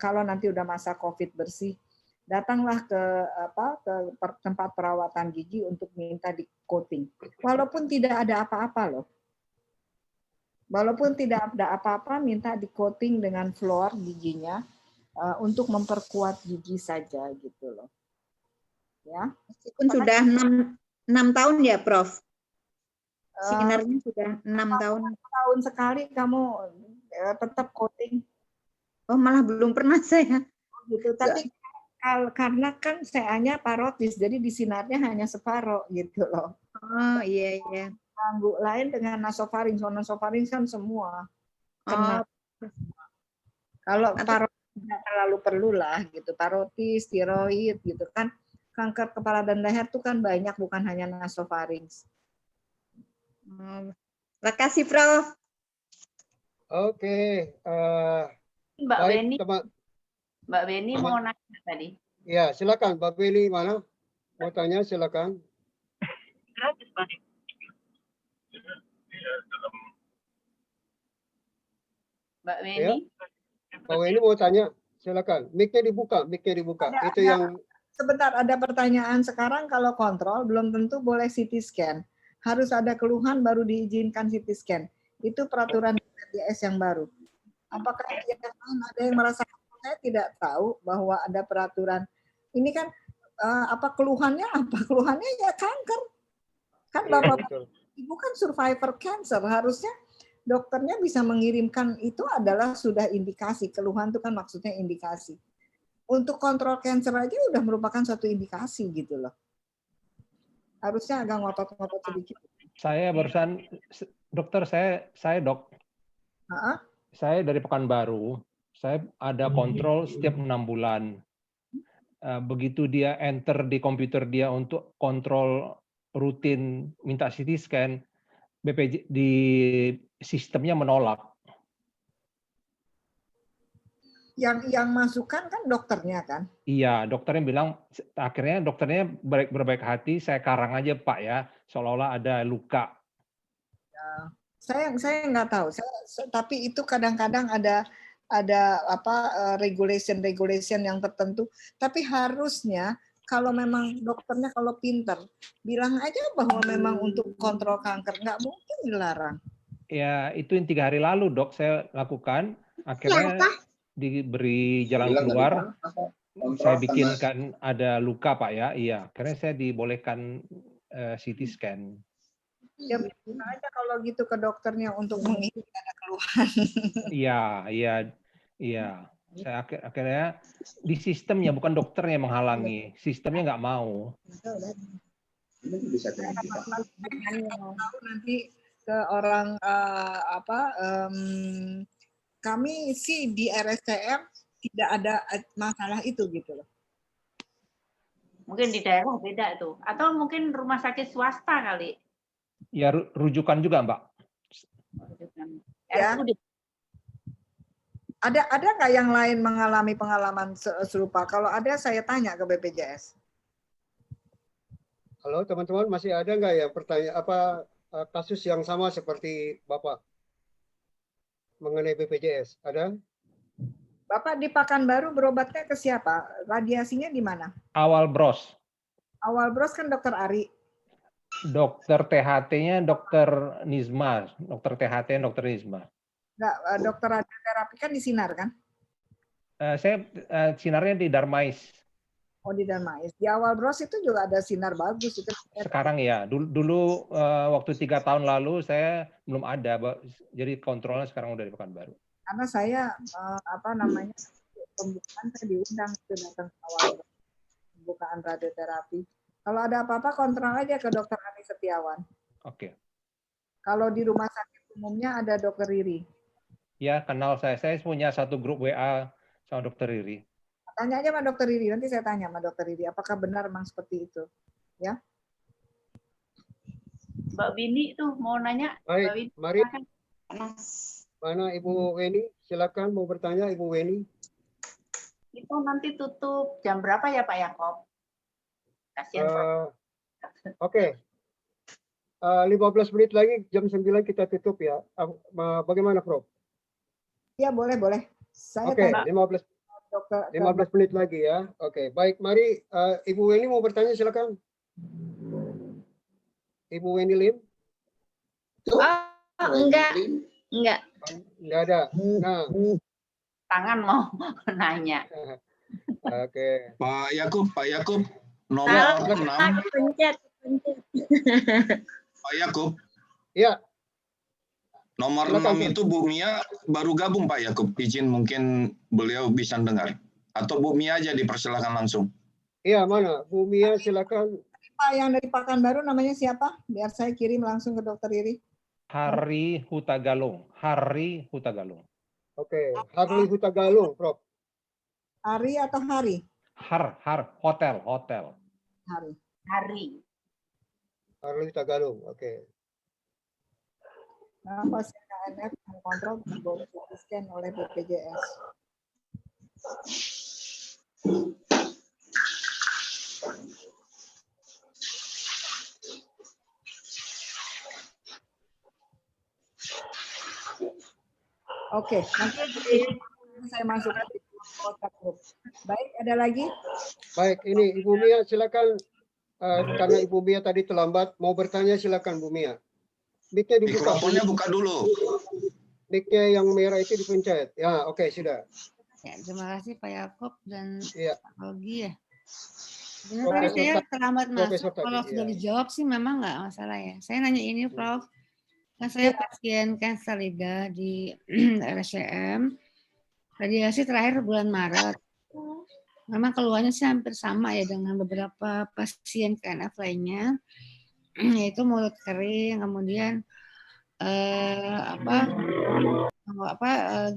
kalau nanti udah masa COVID bersih, datanglah ke tempat perawatan gigi untuk minta di coating. Walaupun tidak ada apa-apa loh. Walaupun tidak ada apa-apa, minta di coating dengan fluor giginya untuk memperkuat gigi saja gitu loh. Ya. Meskipun sudah 6 tahun ya, Prof. Sinarnya sudah 6 tahun. Tahun sekali kamu tetap coating. Oh, malah belum pernah saya. Gitu. Tapi karena kan CA-nya parotis, jadi di sinarnya hanya separoh gitu loh. Oh iya iya. Ganggu lain dengan nasofaring, nasofaring kan semua kena. Kalau parotis tidak terlalu perlu lah gitu, parotis, tiroid gitu kan. Kanker kepala dan leher itu kan banyak, bukan hanya nasofaring. Terima kasih, Prof. Oke, Mbak baik, Beni. teman. Mbak Beni mau nanya tadi. Ya, silakan Mbak Beni mana? Mau tanya silakan. Mbak Beni. Ya. Mbak Beni mau tanya, silakan. Mic-nya dibuka, mic-nya dibuka. Itu yang sebentar, ada pertanyaan. Sekarang kalau kontrol belum tentu boleh CT scan. Harus ada keluhan baru diizinkan CT scan. Itu peraturan BPJS yang baru. Apakah ada yang merasa, saya tidak tahu bahwa ada peraturan. Ini kan apa keluhannya? Apa keluhannya ya kanker. Kan Bapak Ibu kan survivor cancer, harusnya dokternya bisa mengirimkan, itu adalah sudah indikasi. Keluhan itu kan maksudnya indikasi. Untuk kontrol cancer aja udah merupakan suatu indikasi gitu loh. Harusnya agak ngotot-ngotot sedikit. Saya barusan, dokter saya dok. Saya dari Pekanbaru. Saya ada kontrol setiap 6 bulan. Begitu dia enter di komputer dia untuk kontrol rutin minta CT scan, BPJ di sistemnya menolak. Yang masukkan kan dokternya kan? Iya, dokternya bilang, akhirnya dokternya berbaik hati, saya karang aja Pak ya, seolah-olah ada luka. Ya, saya nggak tahu, tapi itu kadang-kadang ada apa regulation yang tertentu. Tapi harusnya kalau memang dokternya kalau pinter, bilang aja bahwa memang untuk kontrol kanker, nggak mungkin dilarang. Ya, itu yang 3 hari lalu dok saya lakukan, akhirnya diberi jalan keluar. Saya bikinkan ada luka Pak ya, iya. Akhirnya saya dibolehkan CT scan. Ya bisa aja kalau gitu ke dokternya untuk menghindari ada keluhan. Iya. Saya akhirnya di sistemnya, bukan dokternya yang menghalangi. Sistemnya nggak mau. Nanti ke orang kami sih di RSCM tidak ada masalah itu gitu loh. Mungkin di daerah beda tuh. Atau mungkin rumah sakit swasta kali. Ya rujukan juga, Mbak. Ya. Ada nggak yang lain mengalami pengalaman serupa? Kalau ada saya tanya ke BPJS. Halo teman-teman, masih ada nggak ya kasus yang sama seperti Bapak mengenai BPJS? Ada? Bapak di Pekanbaru berobatnya ke siapa? Radiasinya di mana? Awal Bros. Awal Bros kan Dokter Ari. Dokter THT-nya Dokter Nizma. Dokter THT Dokter Nizma. Enggak, dokter radioterapi kan di Sinar kan? Saya sinarnya di Darmais. Oh di Darmais. Di Awal Bros itu juga ada sinar bagus itu. Sekarang ya. Dulu waktu 3 tahun lalu saya belum ada. Jadi kontrolnya sekarang udah di Pekanbaru. Karena saya pembukaan saya diundang itu datang ke Awal Bros. Pembukaan radioterapi. Kalau ada apa-apa kontrol aja ke Dokter Ani Setiawan. Oke. Kalau di rumah sakit umumnya ada Dokter Riri. Ya, kenal saya. Saya punya satu grup WA sama Dokter Riri. Tanya aja sama Dokter Riri. Nanti saya tanya sama Dokter Riri. Apakah benar memang seperti itu? Ya. Mbak Bini tuh mau nanya. Baik, mari. Mana Ibu Weni? Silakan mau bertanya Ibu Weni. Itu nanti tutup jam berapa ya Pak Yakob? Kasihan Oke. 15 menit lagi jam 9 kita tutup ya. Bagaimana Prof? Ya boleh. Saya Oke, 15 menit lagi ya. Oke, baik. Mari Ibu Weni mau bertanya silakan. Ibu Weni Lim. Enggak. Enggak ada. Nah, tangan mau nanya. Oke. Pak Yakub nomor 6. Pencet. Pak Yakub. Ya. Nomor 6 itu Bu Mia baru gabung Pak Yakub. Izin mungkin beliau bisa dengar. Atau Bu Mia aja dipersilakan langsung. Iya, mana? Bu Mia silakan. Pak yang dari Pekanbaru namanya siapa? Biar saya kirim langsung ke Dokter Riri. Hari Hutagalung. Oke, Harli Hutagalung, Prof. Hari atau Hari? Hotel. Hari. Harli Hutagalung, oke. Nah, pasien KNF kontrol dibawa scan oleh BPJS. Oke, nanti saya masukkan di WhatsApp group. Baik, ada lagi? Baik, ini Ibu Mia silakan. Karena Ibu Mia tadi terlambat, mau bertanya silakan Bu Mia. Mic-nya dibuka. Mikrofonnya buka dulu. Mic-nya yang merah itu dipencet. Ya, oke, sudah. Ya, terima kasih Pak Yakob dan Pak Ogi ya. Sebenarnya saya terlambat masuk. Kalau tadi, sudah dijawab sih memang nggak masalah ya. Saya nanya ini Prof. Kan saya pasien kanker lidah di RSCM. Radiasi terakhir bulan Maret. Memang keluhannya sih hampir sama ya dengan beberapa pasien KNF lainnya. Yaitu mulut kering, kemudian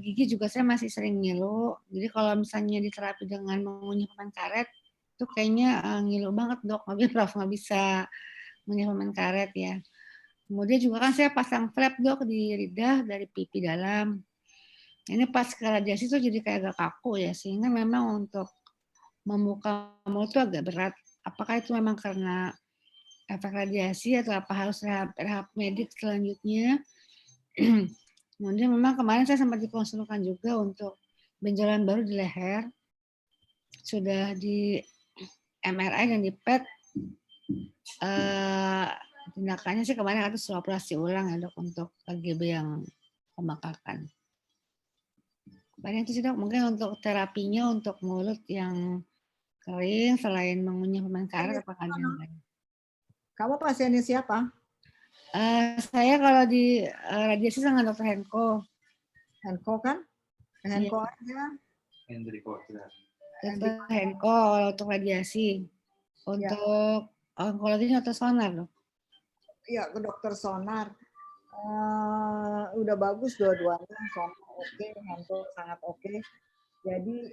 gigi juga saya masih sering ngilu. Jadi kalau misalnya diterapi dengan mengunyah permen karet, itu kayaknya ngilu banget dok. Nggak bisa mengunyah permen karet ya. Kemudian juga kan saya pasang flap dok di lidah dari pipi dalam. Ini pas ke radiasi itu jadi kayak agak kaku ya, sehingga memang untuk membuka mulut itu agak berat. Apakah itu memang karena efek radiasi atau apa harus rehab medik selanjutnya? Kemudian memang kemarin saya sempat dikonsulkan juga untuk benjolan baru di leher. Sudah di MRI dan di PET. Tindakannya sih kemarin harus operasi ulang ya dok untuk KGB yang pembengkakan. Paling itu sih dok, mungkin untuk terapinya untuk mulut yang kering selain mengunyah permen karet apakah ada yang lain? Kamu pasiennya siapa? Saya kalau di radiasi sama dokter Henko. Henko kan? Henko aja. Dr. Henko untuk radiasi. Untuk onkologi atau sonar dok? Iya, ke dokter sonar. Udah bagus dua-duanya, sonar oke, Henko sangat oke. Jadi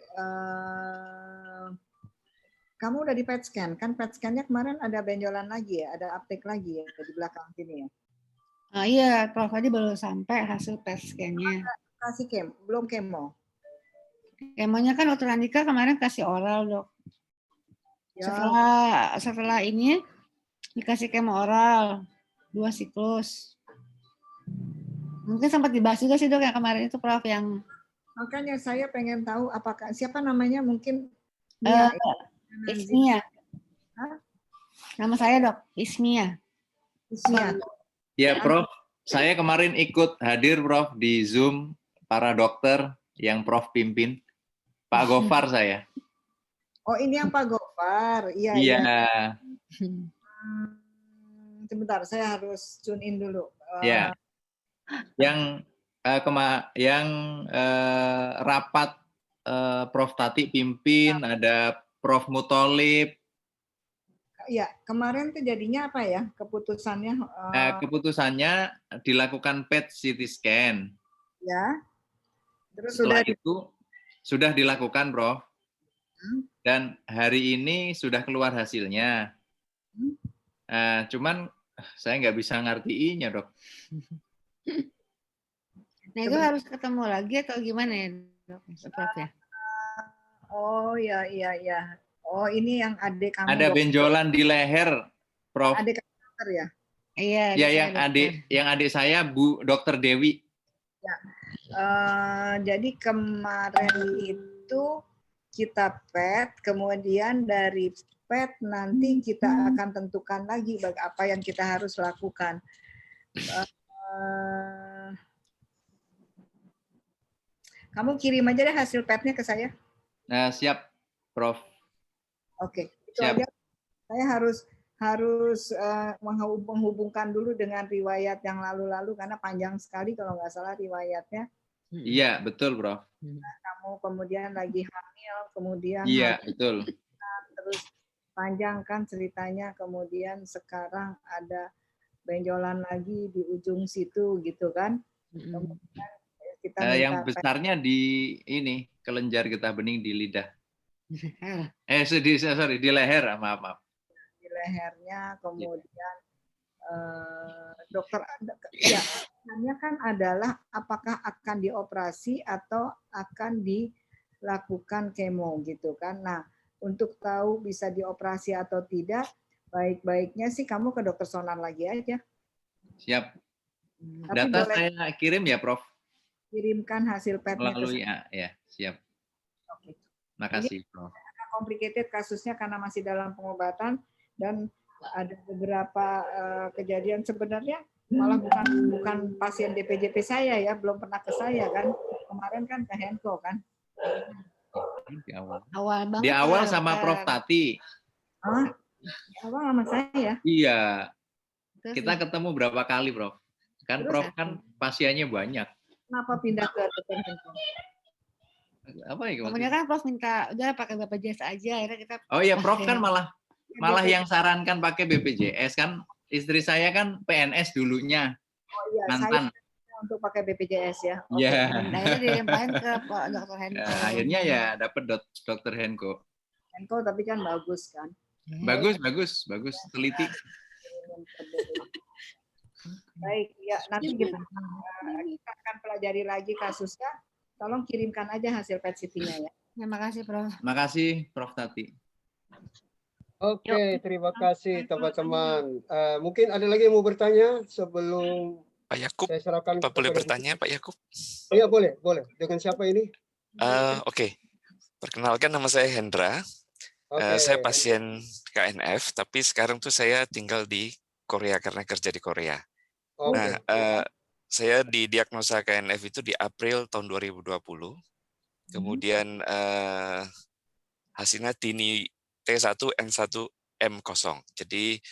kamu udah di PET scan kan? PET scan-nya kemarin ada benjolan lagi ya, ada uptake lagi ya di belakang sini ya. Iya, Prof tadi baru sampai hasil PET scan-nya. Kasih belum kemo. Kemonya kan dokter Andika kemarin kasih oral dok. Ya. Setelah ini dikasih kemo oral 2 siklus. Mungkin sempat dibahas juga sih dok yang kemarin itu Prof yang. Makanya saya pengen tahu apakah siapa namanya mungkin Ismia. Nama saya dok Ismia. Ismia. Ya Prof, saya kemarin ikut hadir Prof di Zoom para dokter yang Prof pimpin. Pak Gofar saya. Oh ini yang Pak Gofar, iya. Iya. Sebentar, saya harus tune in dulu. Ya. Yang rapat Prof Tati pimpin, ada Prof Mutolib. Ya, kemarin tuh jadinya apa ya keputusannya? Keputusannya dilakukan PET CT scan. Ya. Terus setelah itu sudah dilakukan, Prof. Dan hari ini sudah keluar hasilnya. Cuman saya nggak bisa ngertiinnya, Dok. Nah itu harus ketemu lagi atau gimana ya, Dok? Prof ya? Oh iya. Oh ini yang adik kamu. Ada benjolan di leher, Prof. Adik kamu dokter ya? Iya. Ya yang adik saya Bu Dokter Dewi. Ya. Jadi kemarin itu kita PET, kemudian dari PET nanti kita akan tentukan lagi apa yang kita harus lakukan. Kamu kirim aja deh hasil PET-nya ke saya. Nah, siap, Prof. Oke, itu aja. Saya harus menghubungkan dulu dengan riwayat yang lalu-lalu karena panjang sekali kalau nggak salah riwayatnya. Iya, betul, Prof. Kamu kemudian lagi hamil, kemudian iya, betul. Terus panjang kan ceritanya, kemudian sekarang ada benjolan lagi di ujung situ gitu kan. Kemudian kita yang besarnya di ini, kelenjar getah bening di lidah. Di leher, maaf. Di lehernya, kemudian dokter ya kan adalah apakah akan dioperasi atau akan dilakukan kemo gitu kan. Nah, untuk tahu bisa dioperasi atau tidak, baik-baiknya sih kamu ke dokter sonar lagi aja. Siap. Tapi data boleh saya kirim ya, Prof. Kirimkan hasil PET-nya ke Melalui saya. ya, siap. Oke. Makasih, Prof. Complicated kasusnya karena masih dalam pengobatan dan ada beberapa kejadian sebenarnya malah bukan pasien DPJP saya ya, belum pernah ke saya kan. Kemarin kan ke Henko kan. Di awal. Banget. Di awal sama Prof Tati. Di awal sama saya. Iya. Kita ketemu berapa kali, Prof? Kan Terus, Prof kan pasiennya banyak. Kenapa pindah ke dokter Henko? Apa ya? Kemudian kan Prof minta udah pakai BPJS aja, akhirnya kita. Oh iya, Prof kan malah yang sarankan pakai BPJS kan. Istri saya kan PNS dulunya. Oh iya, mantan. Saya untuk pakai BPJS ya. Iya. Nah, ini dilimpahin ke dokter Henko. Akhirnya ya dapat dokter Henko. Henko tapi kan bagus kan. Bagus, teliti. Baik, ya nanti kita akan pelajari lagi kasusnya. Tolong kirimkan aja hasil PET CT-nya ya. Terima kasih, Prof. Makasih, Prof Tati. Oke, terima kasih teman-teman. Mungkin ada lagi yang mau bertanya sebelum Pak Yakub, saya serahkan. Pak boleh bertanya, Pak Yakub? Iya, boleh. Dengan siapa ini? Oke. Perkenalkan, nama saya Hendra. Saya pasien KNF, tapi sekarang tuh saya tinggal di Korea karena kerja di Korea. Nah, saya didiagnosa KNF itu di April tahun 2020. Kemudian hasilnya TINI T1N1M0. Jadi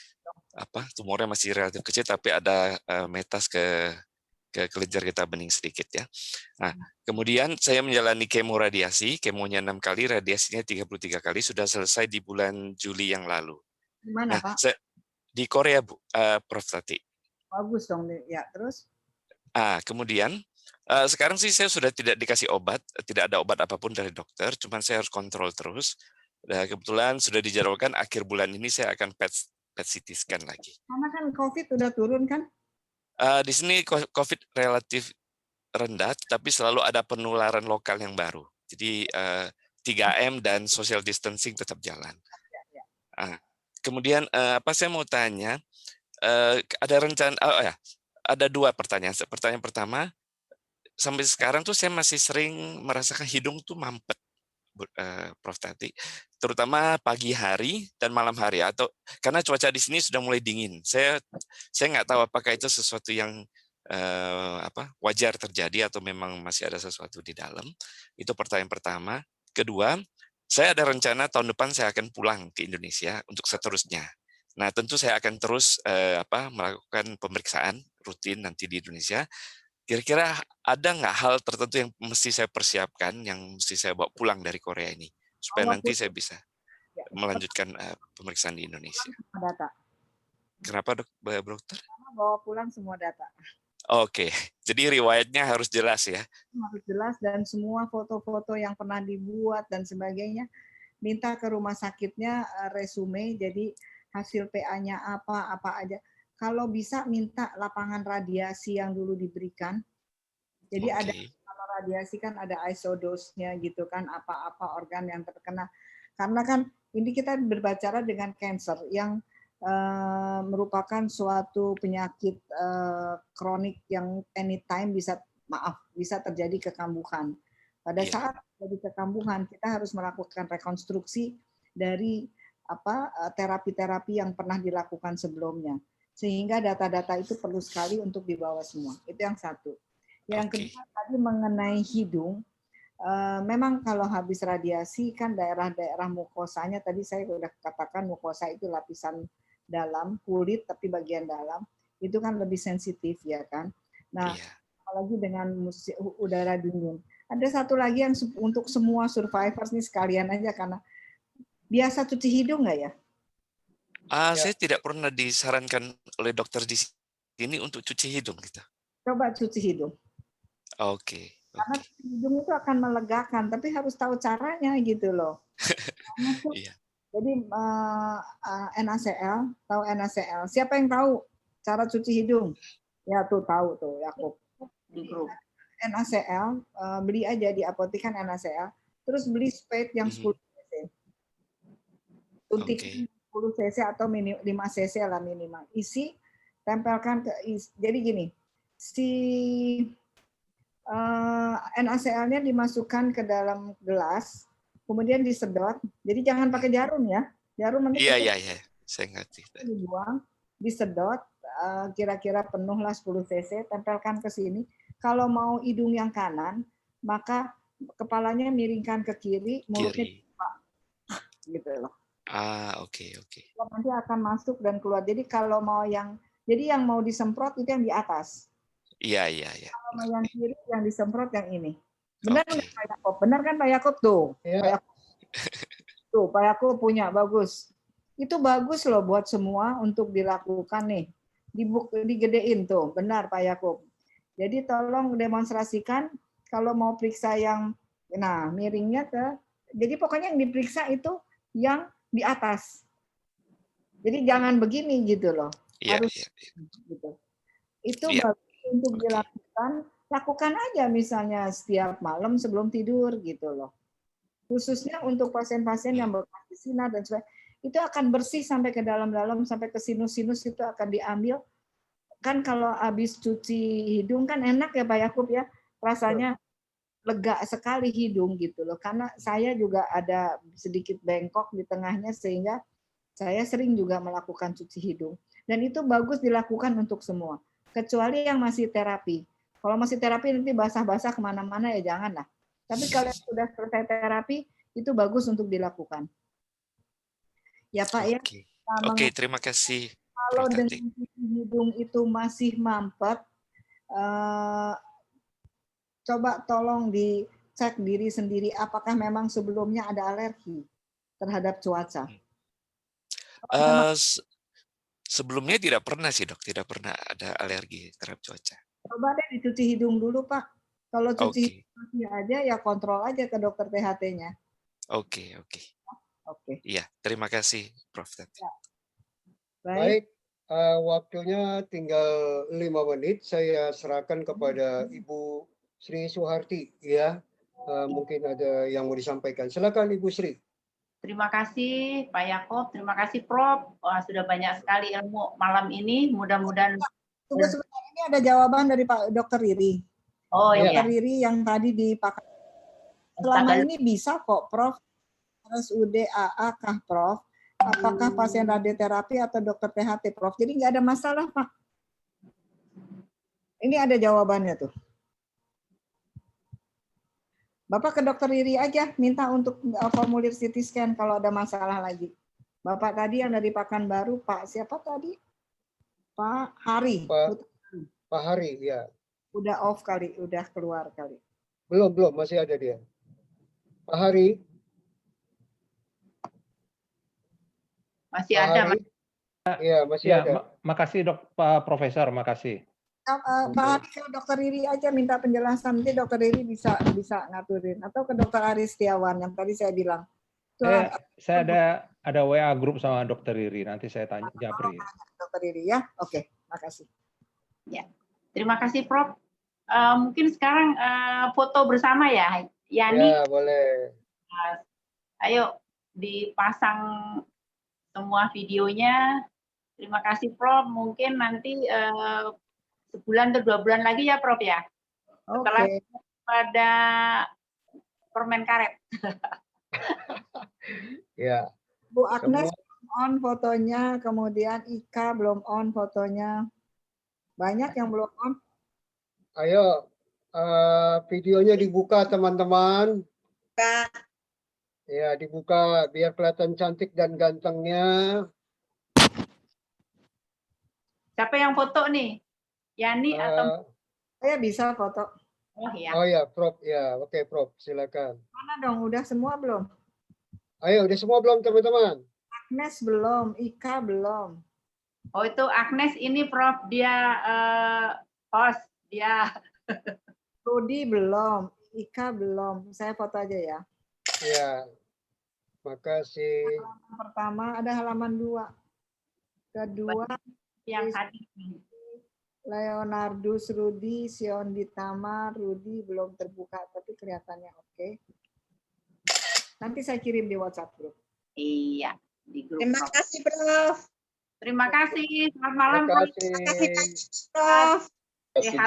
tumornya masih relatif kecil tapi ada metas ke ke kelenjar getah bening sedikit ya. Nah, kemudian saya menjalani kemo radiasi, kemonya 6 kali, radiasinya 33 kali, sudah selesai di bulan Juli yang lalu. Di mana, Nah, Pak? di Korea, Bu, Prof. Tati. Bagus dong, ya. Terus? Kemudian sekarang sih saya sudah tidak dikasih obat, tidak ada obat apapun dari dokter, cuman saya harus kontrol terus. Nah, kebetulan sudah dijadwalkan akhir bulan ini saya akan PET CT scan lagi. Karena kan COVID udah turun kan? Di sini COVID relatif rendah, tapi selalu ada penularan lokal yang baru. Jadi 3M dan social distancing tetap jalan. Kemudian apa saya mau tanya, ada rencana, ada 2 pertanyaan. Pertanyaan pertama, sampai sekarang tuh saya masih sering merasakan hidung tuh mampet, Prof. Tati, terutama pagi hari dan malam hari, atau karena cuaca di sini sudah mulai dingin. Saya nggak tahu apakah itu sesuatu yang wajar terjadi atau memang masih ada sesuatu di dalam. Itu pertanyaan pertama. Kedua, saya ada rencana tahun depan saya akan pulang ke Indonesia untuk seterusnya. Nah, tentu saya akan terus melakukan pemeriksaan rutin nanti di Indonesia. Kira-kira ada nggak hal tertentu yang mesti saya persiapkan, yang mesti saya bawa pulang dari Korea ini, supaya nanti saya bisa melanjutkan pemeriksaan di Indonesia? Data. Kenapa, dokter? Karena bawa pulang semua data. Oke, jadi riwayatnya harus jelas ya? Harus jelas, dan semua foto-foto yang pernah dibuat dan sebagainya, minta ke rumah sakitnya resume, jadi hasil PA-nya apa aja. Kalau bisa minta lapangan radiasi yang dulu diberikan. Jadi ada kalau radiasi kan ada isodose-nya gitu kan, apa-apa organ yang terkena. Karena kan ini kita berbicara dengan cancer yang merupakan suatu penyakit kronik yang anytime bisa terjadi kekambuhan. Pada saat terjadi kekambuhan, kita harus melakukan rekonstruksi dari terapi-terapi yang pernah dilakukan sebelumnya. Sehingga data-data itu perlu sekali untuk dibawa semua. Itu yang satu. Yang kedua tadi mengenai hidung, memang kalau habis radiasi kan daerah-daerah mukosanya, tadi saya sudah katakan mukosa itu lapisan dalam, kulit tapi bagian dalam, itu kan lebih sensitif ya kan. Nah, apalagi dengan udara dingin. Ada satu lagi yang untuk semua survivors nih sekalian aja, karena biasa cuci hidung nggak ya? Saya tidak pernah disarankan oleh dokter di sini untuk cuci hidung gitu. Coba cuci hidung. Oke. Karena hidung itu akan melegakan, tapi harus tahu caranya gitu loh. Jadi NaCl, tahu NaCl. Siapa yang tahu cara cuci hidung? Ya tuh tahu tuh, Yakub. NaCl, beli aja di apotek kan NaCl. Terus beli spade yang 10 cc. Suntik 10 cc atau 5 cc lah minimal. Isi, tempelkan ke jadi gini. Si NaCl-nya dimasukkan ke dalam gelas, kemudian disedot. Jadi jangan pakai jarum ya. Jarum nanti Iya. Saya ngerti. Dibuang, disedot, kira-kira penuh lah 10 cc, tempelkan ke sini. Kalau mau hidung yang kanan, maka kepalanya miringkan ke kiri, mulutnya dibuka. Gitu loh. Oke. Nanti akan masuk dan keluar. Jadi kalau mau yang mau disemprot itu yang di atas. Iya. Kalau mau yang kiri, yang disemprot yang ini. Benar nggak Pak Yakob? Benar kan Pak Yakob tuh? Pak Yakob. Tuh Pak Yakob punya, bagus. Itu bagus loh buat semua untuk dilakukan nih. Digedein tuh, benar Pak Yakob. Jadi tolong demonstrasikan kalau mau periksa yang, miringnya jadi pokoknya yang diperiksa itu yang di atas. Jadi jangan begini gitu loh. Harus gitu. Itu bagus untuk dilakukan. Lakukan aja misalnya setiap malam sebelum tidur gitu loh. Khususnya untuk pasien-pasien yang berkasih sinar dan sebagainya. Itu akan bersih sampai ke dalam-dalam, sampai ke sinus-sinus itu akan diambil. Kan kalau habis cuci hidung kan enak ya Pak Yakub ya. Rasanya lega sekali hidung gitu loh, karena saya juga ada sedikit bengkok di tengahnya sehingga saya sering juga melakukan cuci hidung, dan itu bagus dilakukan untuk semua kecuali yang masih terapi. Kalau masih terapi nanti basah-basah kemana-mana ya jangan lah, tapi kalau sudah selesai terapi itu bagus untuk dilakukan ya Pak ya. Oke, terima kasih. Kalau dengan cuci hidung itu masih mampet, coba tolong dicek diri sendiri apakah memang sebelumnya ada alergi terhadap cuaca. Sebelumnya tidak pernah sih dok, tidak pernah ada alergi terhadap cuaca. Coba deh dicuci hidung dulu Pak. Kalau cuci Oke. hidung aja ya kontrol aja ke dokter THT-nya. Oke. Oke. Iya, terima kasih Prof. Baik, waktunya tinggal 5 menit. Saya serahkan kepada Ibu Sri Suharti, ya. Mungkin ada yang mau disampaikan. Silakan Ibu Sri. Terima kasih Pak Yakob, terima kasih Prof. Wah, sudah banyak sekali ilmu malam ini. Mudah-mudahan. Tunggu sebentar, ini ada jawaban dari Pak Dr. Riri. Oh iya. Dr. Riri yang tadi dipakai. Selama ini bisa kok Prof. RSUD AA kah Prof? Apakah pasien radioterapi atau dokter THT Prof? Jadi nggak ada masalah Pak. Ini ada jawabannya tuh. Bapak ke dokter Riri aja, minta untuk formulir CT scan kalau ada masalah lagi. Bapak tadi yang dari Pekanbaru, Pak siapa tadi? Pak Hari. Pak Hari, ya. Udah off kali, udah keluar kali. Belum, masih ada dia. Pak Hari. Masih ada. Iya, masih ada. Makasih Pak Profesor, makasih. Pak Hari ke dokter Riri aja minta penjelasan, nanti dokter Riri bisa ngaturin, atau ke dokter Aris Setiawan yang tadi saya bilang. Saya ada WA grup sama dokter Riri, nanti saya tanya japri. Dokter Riri ya, oke, makasih. Ya, terima kasih Prof. Mungkin sekarang foto bersama ya, Yani. Ya, boleh. Ayo dipasang semua videonya. Terima kasih Prof. Mungkin nanti sebulan atau 2 bulan lagi ya Prof ya. Setelah pada permen karet. Ya. Bu Agnes on fotonya, kemudian Ika belum on fotonya. Banyak yang belum on. Ayo, videonya dibuka teman-teman. Ya, dibuka biar kelihatan cantik dan gantengnya. Siapa yang foto nih? Yani atau saya bisa foto. Oh ya. Oh ya, Prof. Ya, oke Prof. Silakan. Mana dong? Udah semua belum? Ayo, udah semua belum teman-teman? Agnes belum, Ika belum. Oh itu Agnes ini Prof, dia host, dia. Rudi belum, Ika belum. Saya foto aja ya. Ya, makasih. Halaman pertama ada halaman 2. Kedua yang tadi. Leonardus Rudi, Sion Ditama, Rudi belum terbuka tapi kelihatannya oke. Nanti saya kirim di WhatsApp grup. Iya, di grup. Terima kasih Prof. Terima kasih. Selamat malam. Terima kasih. Prof. Sehat.